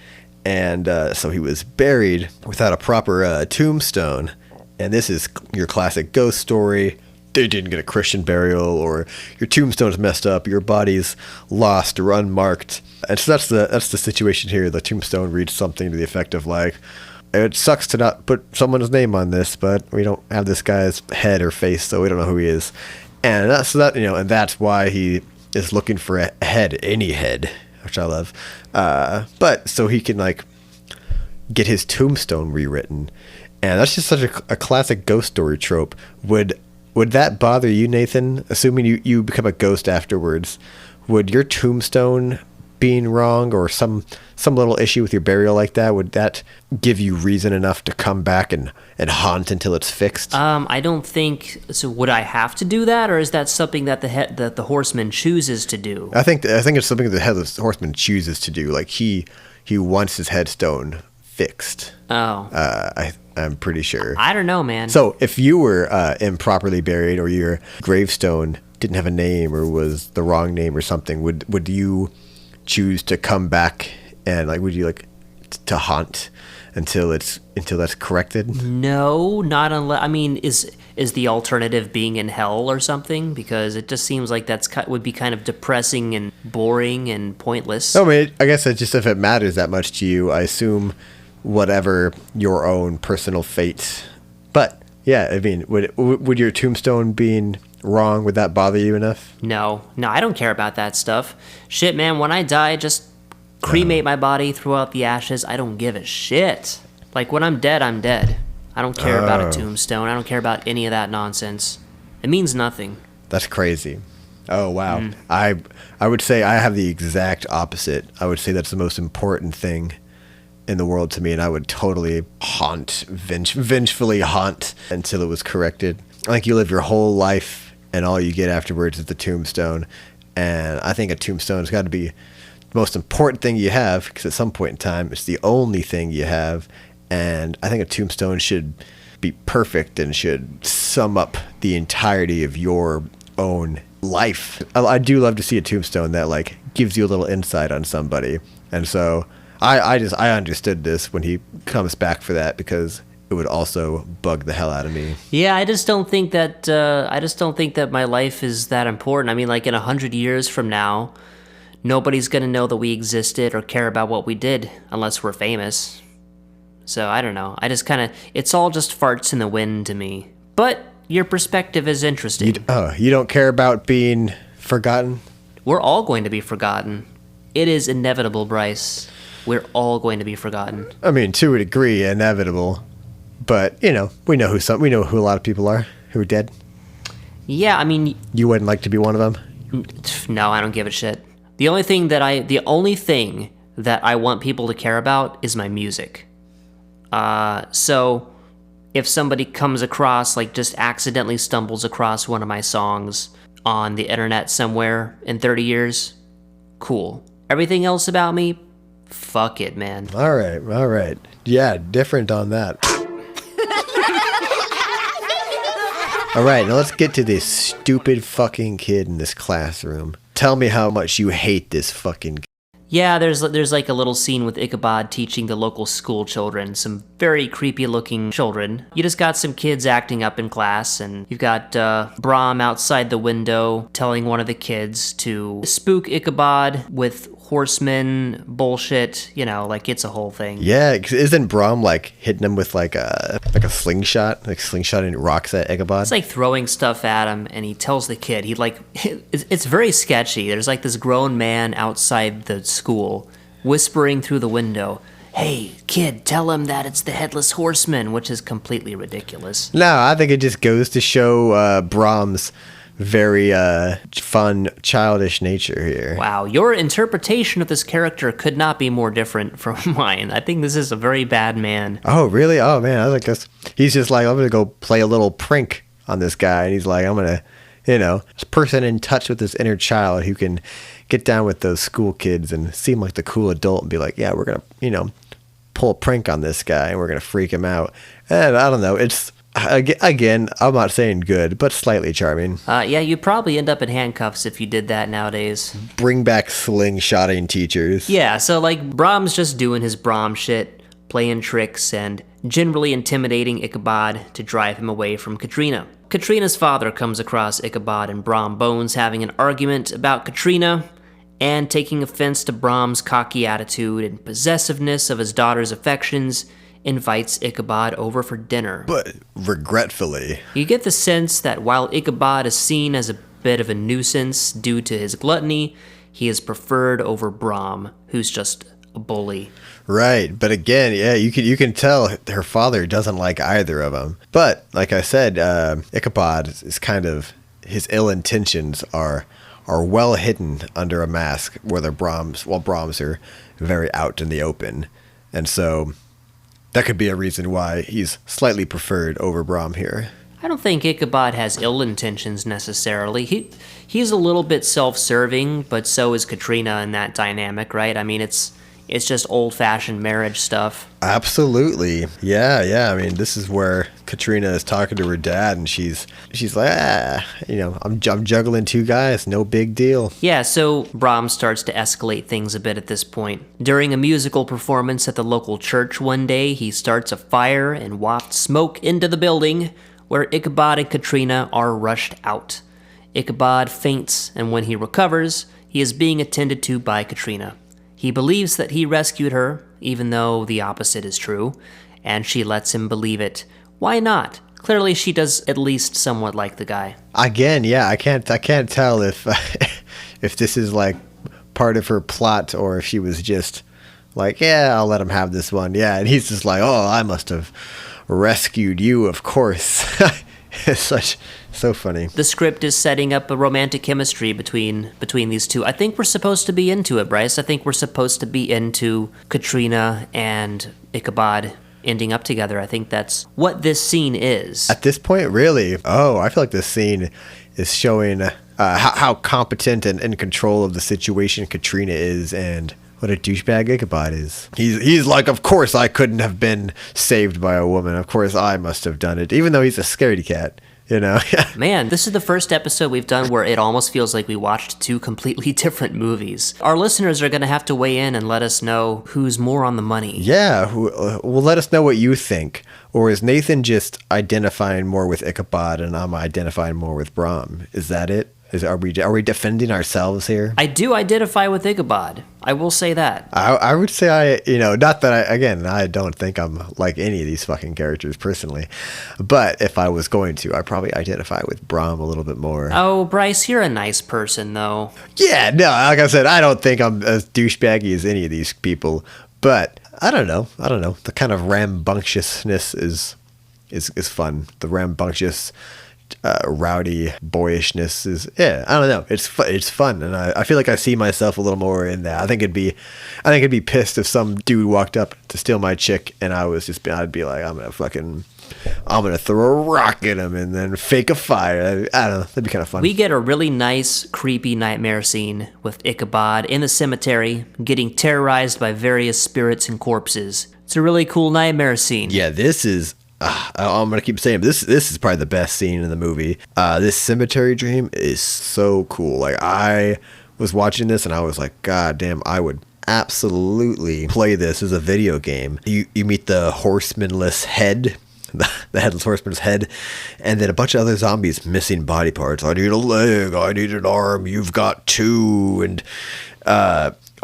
and so he was buried without a proper tombstone. And this is your classic ghost story. They didn't get a Christian burial, or your tombstone's messed up, your body's lost or unmarked. And so that's the situation here. The tombstone reads something to the effect of like, it sucks to not put someone's name on this, but we don't have this guy's head or face, so we don't know who he is. And and that's why he is looking for a head, any head, which I love. But so he can like get his tombstone rewritten. And that's just such a classic ghost story trope. Would that bother you, Nathan? Assuming you become a ghost afterwards, would your tombstone being wrong or some little issue with your burial like that, would that give you reason enough to come back and haunt until it's fixed? I don't think so. Would I have to do that, or is that something that the horseman chooses to do? I think it's something that the Headless Horseman chooses to do. Like he wants his headstone fixed. Oh. I'm pretty sure. I don't know, man. So if you were improperly buried, or your gravestone didn't have a name or was the wrong name or something, would you choose to come back and like, would you like to haunt until that's corrected? No, not unless. I mean, is the alternative being in hell or something? Because it just seems like would be kind of depressing and boring and pointless. I mean, I guess it's just if it matters that much to you, I assume whatever your own personal fate. But yeah, I mean, would your tombstone being wrong, would that bother you enough? No, I don't care about that stuff. Shit, man, when I die, just cremate my body, throw out the ashes. I don't give a shit. Like, when I'm dead, I'm dead. I don't care about a tombstone. I don't care about any of that nonsense. It means nothing. That's crazy. Oh, wow. I would say I have the exact opposite. I would say that's the most important thing in the world to me, and I would totally vengefully haunt until it was corrected. Like, you live your whole life, and all you get afterwards is the tombstone. And I think a tombstone's got to be the most important thing you have, because at some point in time, it's the only thing you have. And I think a tombstone should be perfect and should sum up the entirety of your own life. I do love to see a tombstone that, like, gives you a little insight on somebody. And so I understood this when he comes back for that, because it would also bug the hell out of me. Yeah, I just don't think that my life is that important. I mean, like, in 100 years from now, nobody's gonna know that we existed or care about what we did unless we're famous. So I don't know. I just it's all just farts in the wind to me. But your perspective is interesting. You don't care about being forgotten? We're all going to be forgotten. It is inevitable, Bryce. We're all going to be forgotten. I mean, to a degree, inevitable. But, we know who a lot of people are who are dead. Yeah, I mean, you wouldn't like to be one of them? No, I don't give a shit. The only thing that I want people to care about is my music. So if somebody comes across, like, just accidentally stumbles across one of my songs on the internet somewhere in 30 years, cool. Everything else about me, fuck it, man. All right. Yeah, different on that. All right, now let's get to this stupid fucking kid in this classroom. Tell me how much you hate this fucking kid. Yeah, there's like a little scene with Ichabod teaching the local school children, some very creepy looking children. You just got some kids acting up in class, and you've got Brahm outside the window telling one of the kids to spook Ichabod with horseman bullshit, like, it's a whole thing. Yeah, 'cause isn't Brahm, like, hitting him with like a slingshot, slingshotting rocks at Ichabod? It's like throwing stuff at him, and he tells the kid, it's very sketchy. There's like this grown man outside the school whispering through the window, "Hey, kid, tell him that it's the Headless Horseman," which is completely ridiculous. No, I think it just goes to show Brahm's very fun, childish nature here. Wow, your interpretation of this character could not be more different from mine. I think this is a very bad man. Oh, really? Oh, man, I like this. He's just like, I'm going to go play a little prank on this guy. And he's like, I'm going to, this person in touch with this inner child who can get down with those school kids and seem like the cool adult and be like, yeah, we're going to, pull a prank on this guy and we're going to freak him out. And I don't know, it's, again, I'm not saying good, but slightly charming. Yeah, you'd probably end up in handcuffs if you did that nowadays. Bring back slingshotting teachers. Yeah, so, like, Brahm's just doing his Brahm shit, playing tricks, and generally intimidating Ichabod to drive him away from Katrina. Katrina's father comes across Ichabod and Brahm Bones having an argument about Katrina, and taking offense to Brahm's cocky attitude and possessiveness of his daughter's affections, invites Ichabod over for dinner. But regretfully. You get the sense that while Ichabod is seen as a bit of a nuisance due to his gluttony, he is preferred over Brahm, who's just a bully. Right, but again, yeah, you can tell her father doesn't like either of them. But like I said, Ichabod is kind of, his ill intentions are well hidden under a mask, while Brahms are very out in the open, and so that could be a reason why he's slightly preferred over Brahm here. I don't think Ichabod has ill intentions necessarily. He's a little bit self-serving, but so is Katrina in that dynamic, right? I mean, it's It's just old-fashioned marriage stuff. Absolutely. Yeah. I mean, this is where Katrina is talking to her dad, and she's like, I'm juggling two guys, no big deal. Yeah, so Brom starts to escalate things a bit at this point. During a musical performance at the local church one day, he starts a fire and wafts smoke into the building, where Ichabod and Katrina are rushed out. Ichabod faints, and when he recovers, he is being attended to by Katrina. He believes that he rescued her, even though the opposite is true, and she lets him believe it. Why not? Clearly she does at least somewhat like the guy. Again, yeah, I can't tell if if this is like part of her plot or if she was just like, yeah, I'll let him have this one. Yeah, and he's just like, oh, I must have rescued you, of course. It's so funny. The script is setting up a romantic chemistry between these two. I think we're supposed to be into it, Bryce. I think we're supposed to be into Katrina and Ichabod ending up together. I think that's what this scene is. At this point, really? Oh, I feel like this scene is showing how competent and in control of the situation Katrina is, and what a douchebag Ichabod is. He's like, of course I couldn't have been saved by a woman. Of course I must have done it, even though he's a scaredy cat. You know? Man, this is the first episode we've done where it almost feels like we watched two completely different movies. Our listeners are going to have to weigh in and let us know who's more on the money. Yeah, well, let us know what you think. Or is Nathan just identifying more with Ichabod and I'm identifying more with Brom? Is that it? Are we defending ourselves here? I do identify with Ichabod. I will say that. I would say not that I don't think I'm like any of these fucking characters personally, but if I was going to, I'd probably identify with Brom a little bit more. Oh, Bryce, you're a nice person though. Yeah, no, like I said, I don't think I'm as douchebaggy as any of these people, but I don't know. The kind of rambunctiousness is fun. The rambunctious, rowdy boyishness is, I don't know, it's fun, and I feel like I see myself a little more in that. I think I'd be pissed if some dude walked up to steal my chick and I'd be like, I'm gonna throw a rock at him and then fake a fire. I don't know, that'd be kind of fun. We get a really nice creepy nightmare scene with Ichabod in the cemetery getting terrorized by various spirits and corpses. It's a really cool nightmare scene. Yeah, this is I'm gonna keep saying this is probably the best scene in the movie. This cemetery dream is so cool. Like, I was watching this and I was like, God damn, I would absolutely play this as a video game. You meet the horsemanless head, the headless horseman's head, and then a bunch of other zombies missing body parts. I need a leg, I need an arm, you've got two, and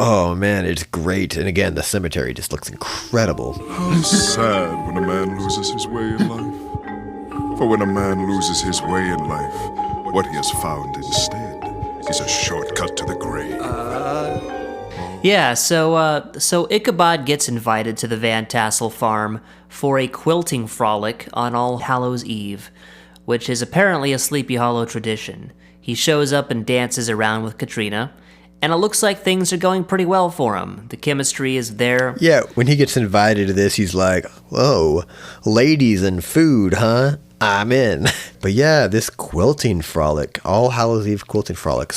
oh man, it's great. And again, the cemetery just looks incredible. How sad when a man loses his way in life. For when a man loses his way in life, what he has found instead is a shortcut to the grave. Yeah, so Ichabod gets invited to the Van Tassel farm for a quilting frolic on All Hallows Eve, which is apparently a Sleepy Hollow tradition. He shows up and dances around with Katrina, and it looks like things are going pretty well for him. The chemistry is there. Yeah, when he gets invited to this, he's like, whoa, ladies and food, huh? I'm in. But yeah, this quilting frolic, All Hallows Eve quilting frolic,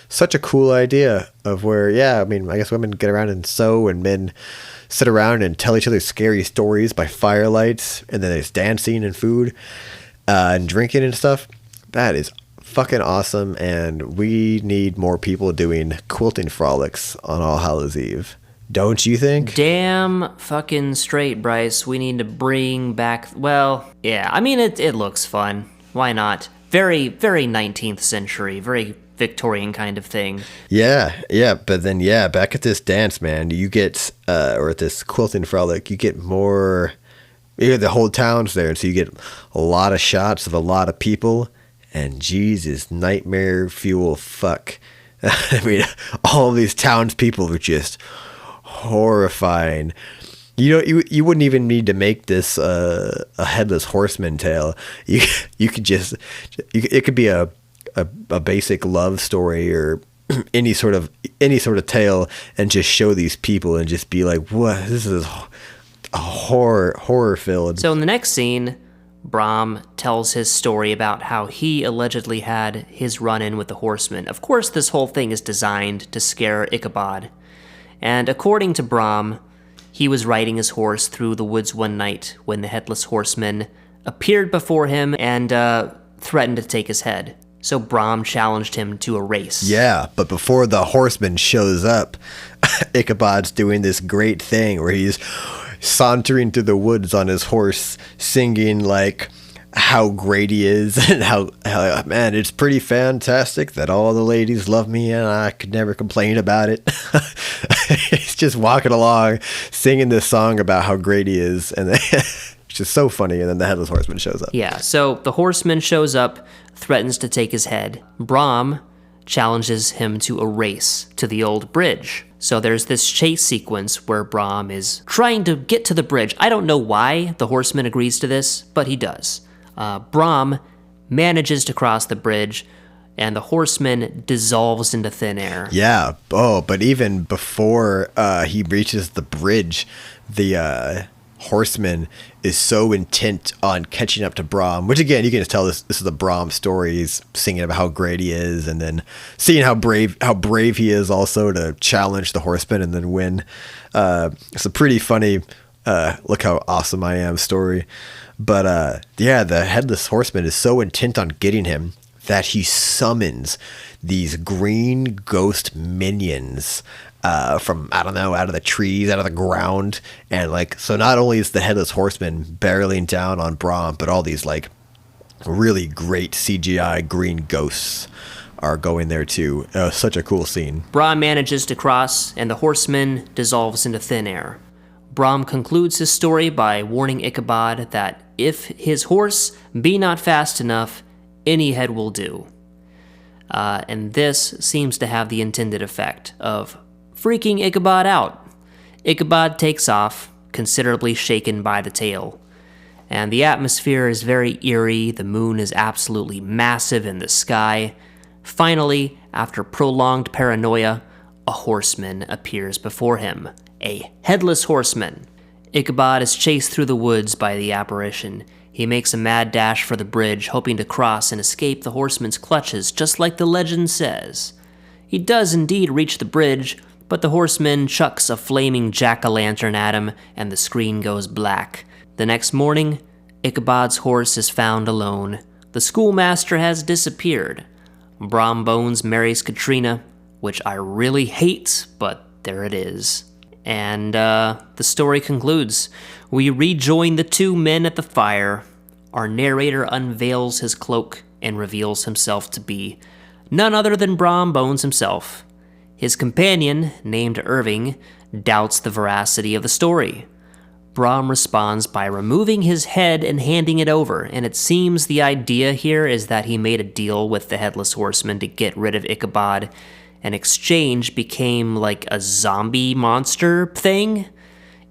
such a cool idea of where, I guess women get around and sew and men sit around and tell each other scary stories by firelights, and then there's dancing and food and drinking and stuff. That is fucking awesome, and we need more people doing quilting frolics on All Hallows Eve. Don't you think? Damn fucking straight, Bryce. We need to bring back, it looks fun. Why not? Very, very 19th century, very Victorian kind of thing. Yeah, but then, back at this dance, man, you get, or at this quilting frolic, you get more, the whole town's there, and so you get a lot of shots of a lot of people, and Jesus, nightmare fuel fuck. I mean, all these townspeople are just horrifying. You wouldn't even need to make this a Headless Horseman tale. You could just, it could be a basic love story or any sort of tale, and just show these people and just be like, what? This is a horror filled. So in the next scene, Brom tells his story about how he allegedly had his run-in with the horseman. Of course, this whole thing is designed to scare Ichabod. And according to Brom, he was riding his horse through the woods one night when the Headless Horseman appeared before him and threatened to take his head. So Brom challenged him to a race. Yeah, but before the horseman shows up, Ichabod's doing this great thing where he's sauntering through the woods on his horse, singing like how great he is and how man, it's pretty fantastic that all the ladies love me and I could never complain about it. He's just walking along singing this song about how great he is, and then it's just so funny. And then the Headless Horseman shows up. Yeah, so the horseman shows up, threatens to take his head. Brom challenges him to a race to the old bridge. So there's this chase sequence where Brom is trying to get to the bridge. I don't know why the horseman agrees to this, but he does. Brom manages to cross the bridge, and the horseman dissolves into thin air. Yeah. Oh, but even before he reaches the bridge, the horseman is so intent on catching up to Brom, which again, you can just tell this is a Brom story. He's singing about how great he is, and then seeing how brave he is also to challenge the horseman and then win. It's a pretty funny, look how awesome I am story. But yeah, the Headless Horseman is so intent on getting him that he summons these green ghost minions from, I don't know, out of the trees, out of the ground. And like, so not only is the Headless Horseman barreling down on Brom, but all these like really great CGI green ghosts are going there too. Such a cool scene. Brom manages to cross, and the horseman dissolves into thin air. Brom concludes his story by warning Ichabod that if his horse be not fast enough, any head will do. And this seems to have the intended effect of freaking Ichabod out. Ichabod takes off, considerably shaken by the tale. And the atmosphere is very eerie, the moon is absolutely massive in the sky. Finally, after prolonged paranoia, a horseman appears before him. A headless horseman. Ichabod is chased through the woods by the apparition. He makes a mad dash for the bridge, hoping to cross and escape the horseman's clutches, just like the legend says. He does indeed reach the bridge, but the horseman chucks a flaming jack-o'-lantern at him, and the screen goes black. The next morning, Ichabod's horse is found alone. The schoolmaster has disappeared. Brom Bones marries Katrina, which I really hate, but there it is. And the story concludes. We rejoin the two men at the fire. Our narrator unveils his cloak and reveals himself to be none other than Brom Bones himself. His companion, named Irving, doubts the veracity of the story. Brom responds by removing his head and handing it over, and it seems the idea here is that he made a deal with the Headless Horseman to get rid of Ichabod. An exchange became like a zombie monster thing.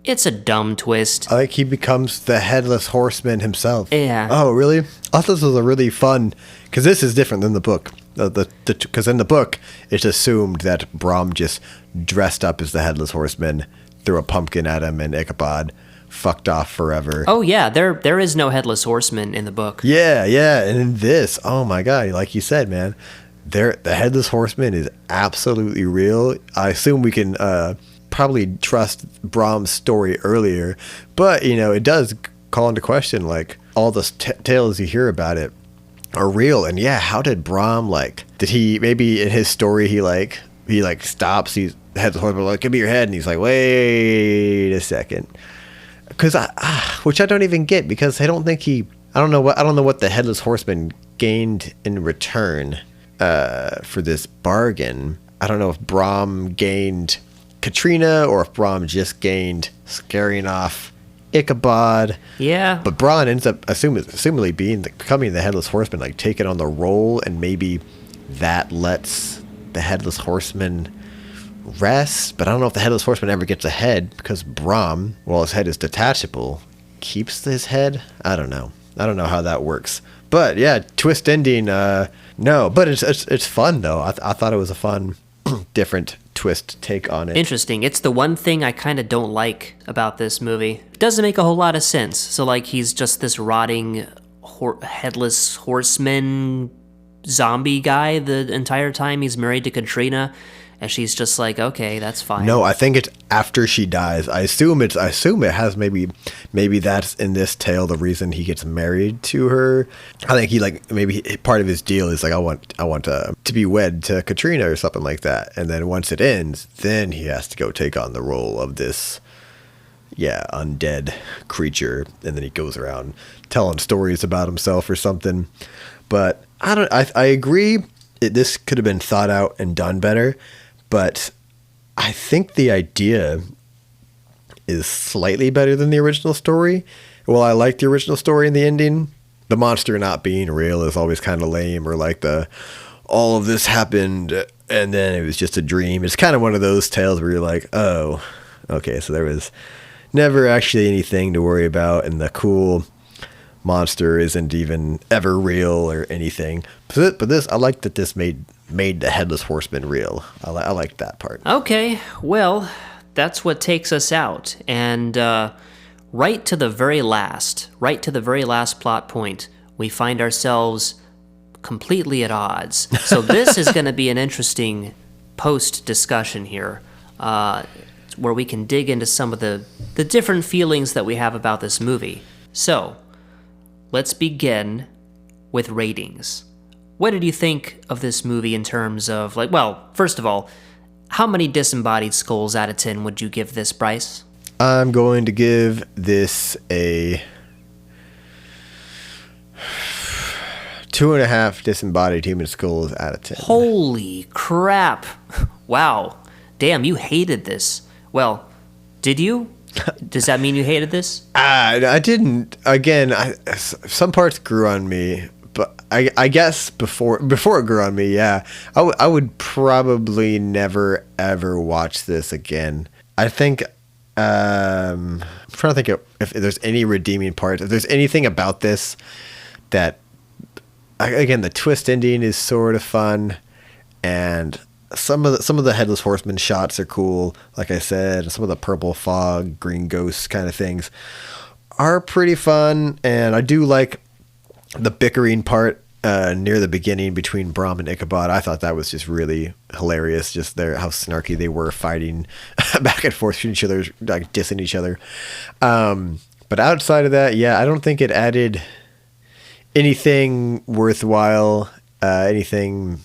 It's a dumb twist. I like he becomes the Headless Horseman himself. Yeah. Oh, really? I thought this was a really fun, because this is different than the book. Because in the book, it's assumed that Brom just dressed up as the Headless Horseman, threw a pumpkin at him, and Ichabod fucked off forever. Oh yeah, there is no Headless Horseman in the book. Yeah, and in this, oh my god, like you said, man, the Headless Horseman is absolutely real. I assume we can probably trust Brom's story earlier, but it does call into question like all the tales you hear about it are real. And yeah, how did Brom did he maybe in his story he stops, he's Headless Horseman like, give me your head, and he's like, wait a second, because which I don't even get, because I don't know what the Headless Horseman gained in return for this bargain. I don't know if Brom gained Katrina or if Brom just scaring off Ichabod. Yeah. But Brom ends up assumably becoming the Headless Horseman, taking on the role, and maybe that lets the Headless Horseman rest. But I don't know if the Headless Horseman ever gets a head, because Brom, while his head is detachable, keeps his head. I don't know how that works. But yeah, twist ending. No, but it's fun though. I thought it was a fun, different twist take on it. Interesting. It's the one thing I kind of don't like about this movie. It doesn't make a whole lot of sense. So he's just this rotting headless horseman zombie guy the entire time he's married to Katrina. And she's just like, okay, that's fine. No, I think it's after she dies. I assume it has maybe that's in this tale the reason he gets married to her. I think he maybe part of his deal is like I want to be wed to Katrina or something like that. And then once it ends, then he has to go take on the role of this undead creature, and then he goes around telling stories about himself or something. But I agree this could have been thought out and done better. But I think the idea is slightly better than the original story. Well, I like the original story and the ending. The monster not being real is always kind of lame, or like all of this happened and then it was just a dream. It's kind of one of those tales where you're like, oh, okay, so there was never actually anything to worry about, and the cool monster isn't even ever real or anything. But this, I like that this made the Headless Horseman real. I like that part. Okay, well, that's what takes us out. And right to the very last plot point, we find ourselves completely at odds. So this is going to be an interesting post-discussion here, where we can dig into some of the different feelings that we have about this movie. So, let's begin with ratings. What did you think of this movie in terms of, first of all, how many disembodied skulls out of 10 would you give this, Bryce? I'm going to give this a 2.5 disembodied human skulls out of 10. Holy crap. Wow. Damn, you hated this. Well, did you? Does that mean you hated this? I didn't. Again, some parts grew on me, but I guess before it grew on me, yeah, I would probably never ever watch this again. I think I'm trying to think if there's any redeeming parts. If there's anything about this that, again, the twist ending is sort of fun, and some of the Headless Horseman shots are cool. Like I said, some of the purple fog, green ghosts kind of things are pretty fun, and I do like the bickering part near the beginning between Brahm and Ichabod. I thought that was just really hilarious. Just how snarky they were, fighting back and forth to each other, like dissing each other. But outside of that, yeah, I don't think it added anything worthwhile, anything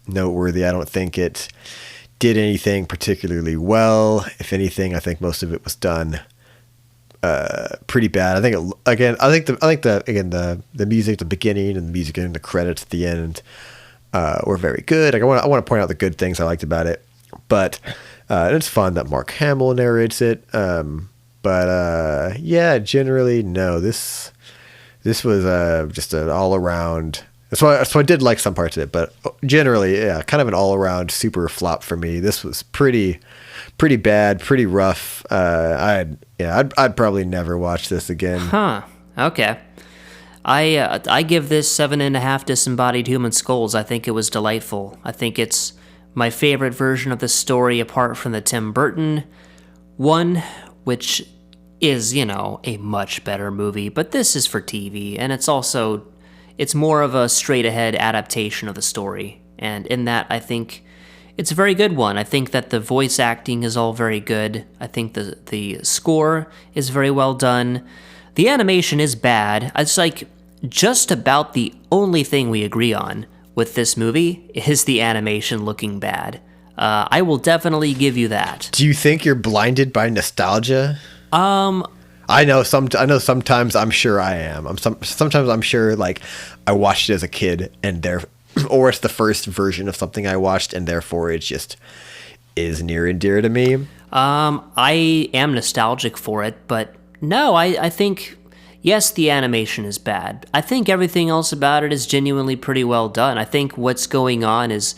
noteworthy. I don't think it did anything particularly well. If anything, I think most of it was done pretty bad. I think the music at the beginning and the music in the credits at the end were very good. Like, I want to point out the good things I liked about it, but it's fun that Mark Hamill narrates it. Yeah, generally no. This was just an all around. So I did like some parts of it, but generally, yeah, kind of an all around super flop for me. This was pretty bad, pretty rough. I'd probably never watch this again. Huh. Okay. I give this 7.5 disembodied human skulls. I think it was delightful. I think it's my favorite version of the story apart from the Tim Burton one, which is, a much better movie. But this is for TV, and it's more of a straight-ahead adaptation of the story. And in that, I think it's a very good one. I think that the voice acting is all very good. I think the score is very well done. The animation is bad. It's like just about the only thing we agree on with this movie is the animation looking bad. I will definitely give you that. Do you think you're blinded by nostalgia? I know sometimes I'm sure I am. Sometimes I'm sure, like, I watched it as a kid or it's the first version of something I watched, and therefore it just is near and dear to me. I am nostalgic for it, but no, I think, yes, the animation is bad. I think everything else about it is genuinely pretty well done. I think what's going on is,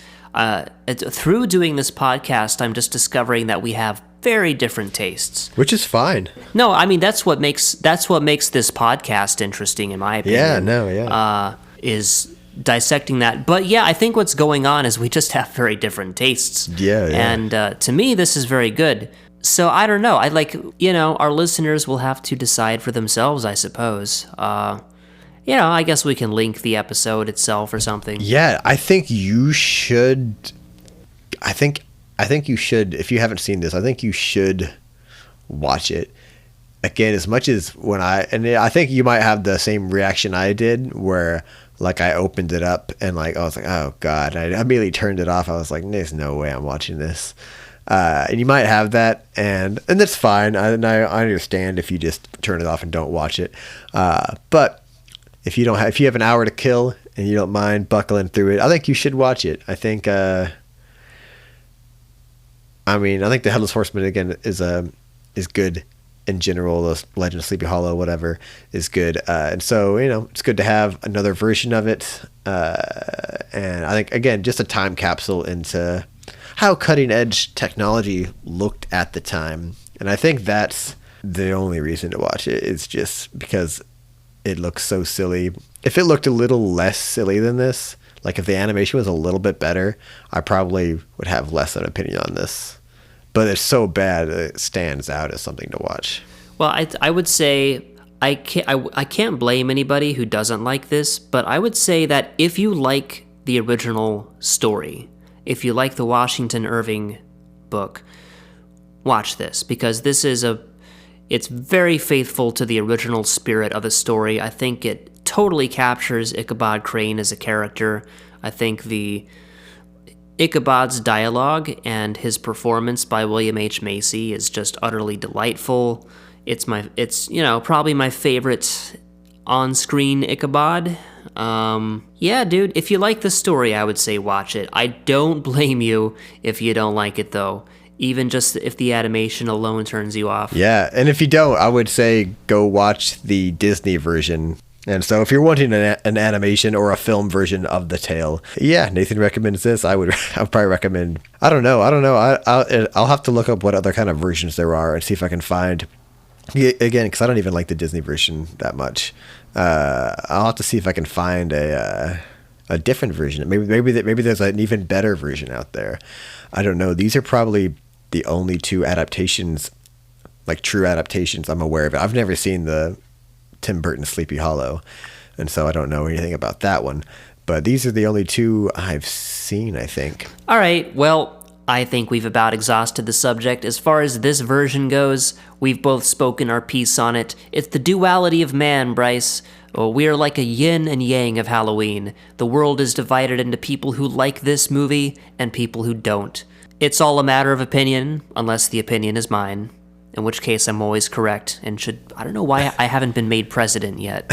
through doing this podcast, I'm just discovering that we have very different tastes, which is fine. No, I mean that's what makes this podcast interesting, in my opinion. Is dissecting that. But yeah, I think what's going on is we just have very different tastes. Yeah. And to me, this is very good. So I don't know. Our listeners will have to decide for themselves, I suppose. I guess we can link the episode itself or something. Yeah, I think you should. I think I think you should, if you haven't seen this, I think you should watch it. Again, as much as I think you might have the same reaction I did, where like I opened it up and like I was like, oh god, I immediately turned it off. I was like, there's no way I'm watching this. And you might have that, and that's fine. I understand if you just turn it off and don't watch it. But if you have an hour to kill and you don't mind buckling through it, I think you should watch it. I think I think the Headless Horseman again is good in general. The Legend of Sleepy Hollow, whatever, is good, and so it's good to have another version of it. And I think again, just a time capsule into how cutting edge technology looked at the time, and I think that's the only reason to watch it. It's just because it looks so silly. If it looked a little less silly than this, like if the animation was a little bit better, I probably would have less of an opinion on this. But it's so bad that it stands out as something to watch. Well, I would say I can't blame anybody who doesn't like this, but I would say that if you like the original story, if you like the Washington Irving book, watch this, because it's very faithful to the original spirit of the story. I think it totally captures Ichabod Crane as a character. I think the Ichabod's dialogue and his performance by William H. Macy is just utterly delightful. It's probably my favorite on-screen Ichabod. Yeah, dude, if you like the story, I would say watch it. I don't blame you if you don't like it, though. Even just if the animation alone turns you off. Yeah, and if you don't, I would say go watch the Disney version. And so if you're wanting an animation or a film version of the tale, yeah, Nathan recommends this. I'd probably recommend, I don't know. I'll have to look up what other kind of versions there are and see if I can find, again, because I don't even like the Disney version that much. I'll have to see if I can find a different version. Maybe there's an even better version out there. I don't know. These are probably the only two adaptations, like true adaptations I'm aware of. I've never seen the Tim Burton Sleepy Hollow, and so I don't know anything about that one. But these are the only two I've seen, I think. All right, well, I think we've about exhausted the subject. As far as this version goes, we've both spoken our piece on it. It's the duality of man, Bryce. Oh, we are like a yin and yang of Halloween. The world is divided into people who like this movie and people who don't. It's all a matter of opinion, unless the opinion is mine. In which case I'm always correct and I don't know why I haven't been made president yet.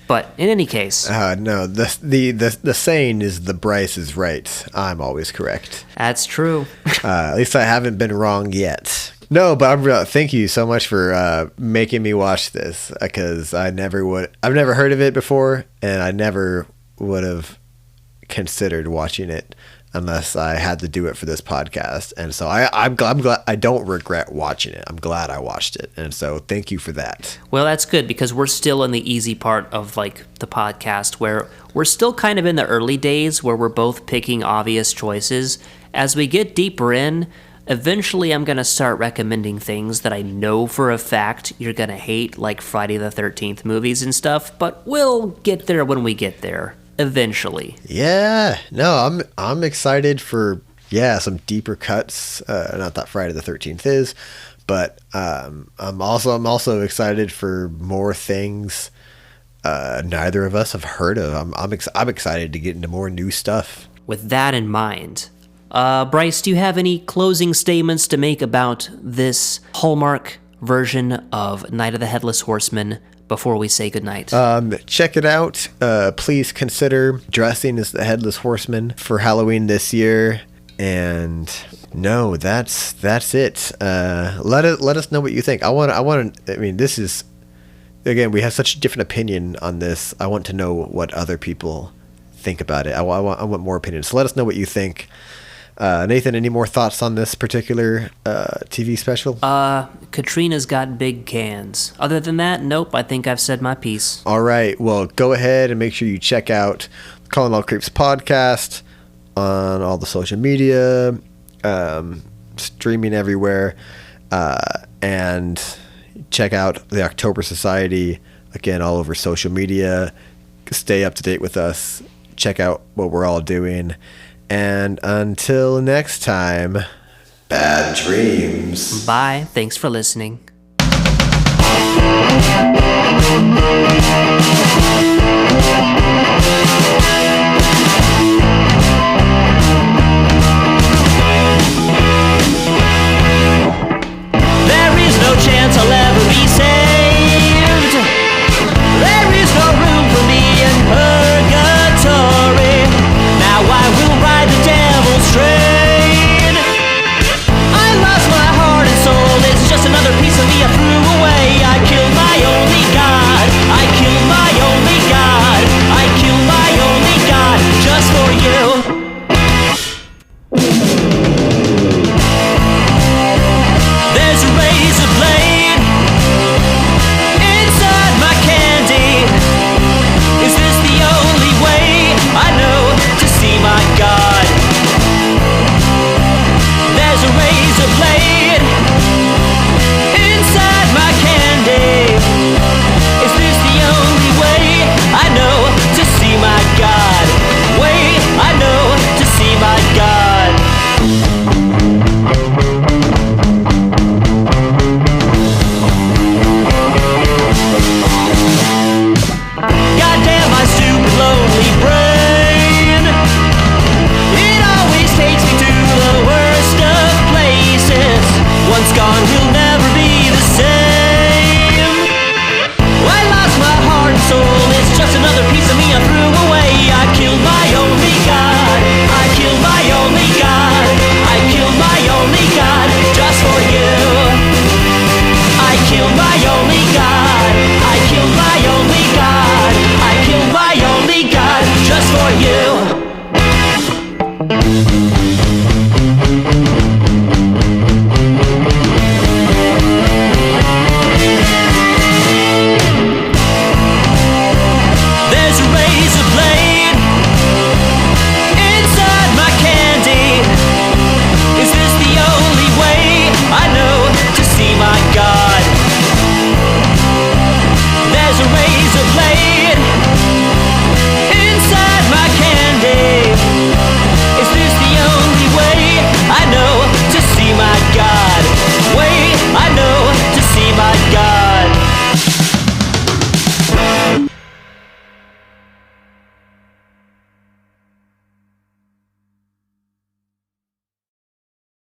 But in any case. No, the saying is the Bryce is right. I'm always correct. That's true. At least I haven't been wrong yet. No, but thank you so much for making me watch this, because I've never heard of it before, and I never would have considered watching it unless I had to do it for this podcast. And so I'm glad. I don't regret watching it. I'm glad I watched it. And so thank you for that. Well, that's good, because we're still in the easy part of like the podcast, where we're still kind of in the early days where we're both picking obvious choices. As we get deeper in, eventually I'm going to start recommending things that I know for a fact you're going to hate, like Friday the 13th movies and stuff, but we'll get there when we get there. Eventually. Yeah. No, I'm excited for some deeper cuts. Not that Friday the 13th is, but I'm also excited for more things neither of us have heard of. I'm excited to get into more new stuff. With that in mind, Bryce, do you have any closing statements to make about this Hallmark version of Night of the Headless Horseman before we say goodnight? Check it out. Please consider dressing as the Headless Horseman for Halloween this year. And no, that's it. Let us know what you think. This is, again, we have such a different opinion on this. I want to know what other people think about it. I want more opinions. So let us know what you think. Nathan, any more thoughts on this particular TV special? Katrina's got big cans. Other than that, nope, I think I've said my piece. All right, well, go ahead and make sure you check out Calling All Creeps podcast on all the social media, streaming everywhere, and check out the October Society, again, all over social media. Stay up to date with us. Check out what we're all doing. And until next time, Bad dreams. Bye. Thanks for listening.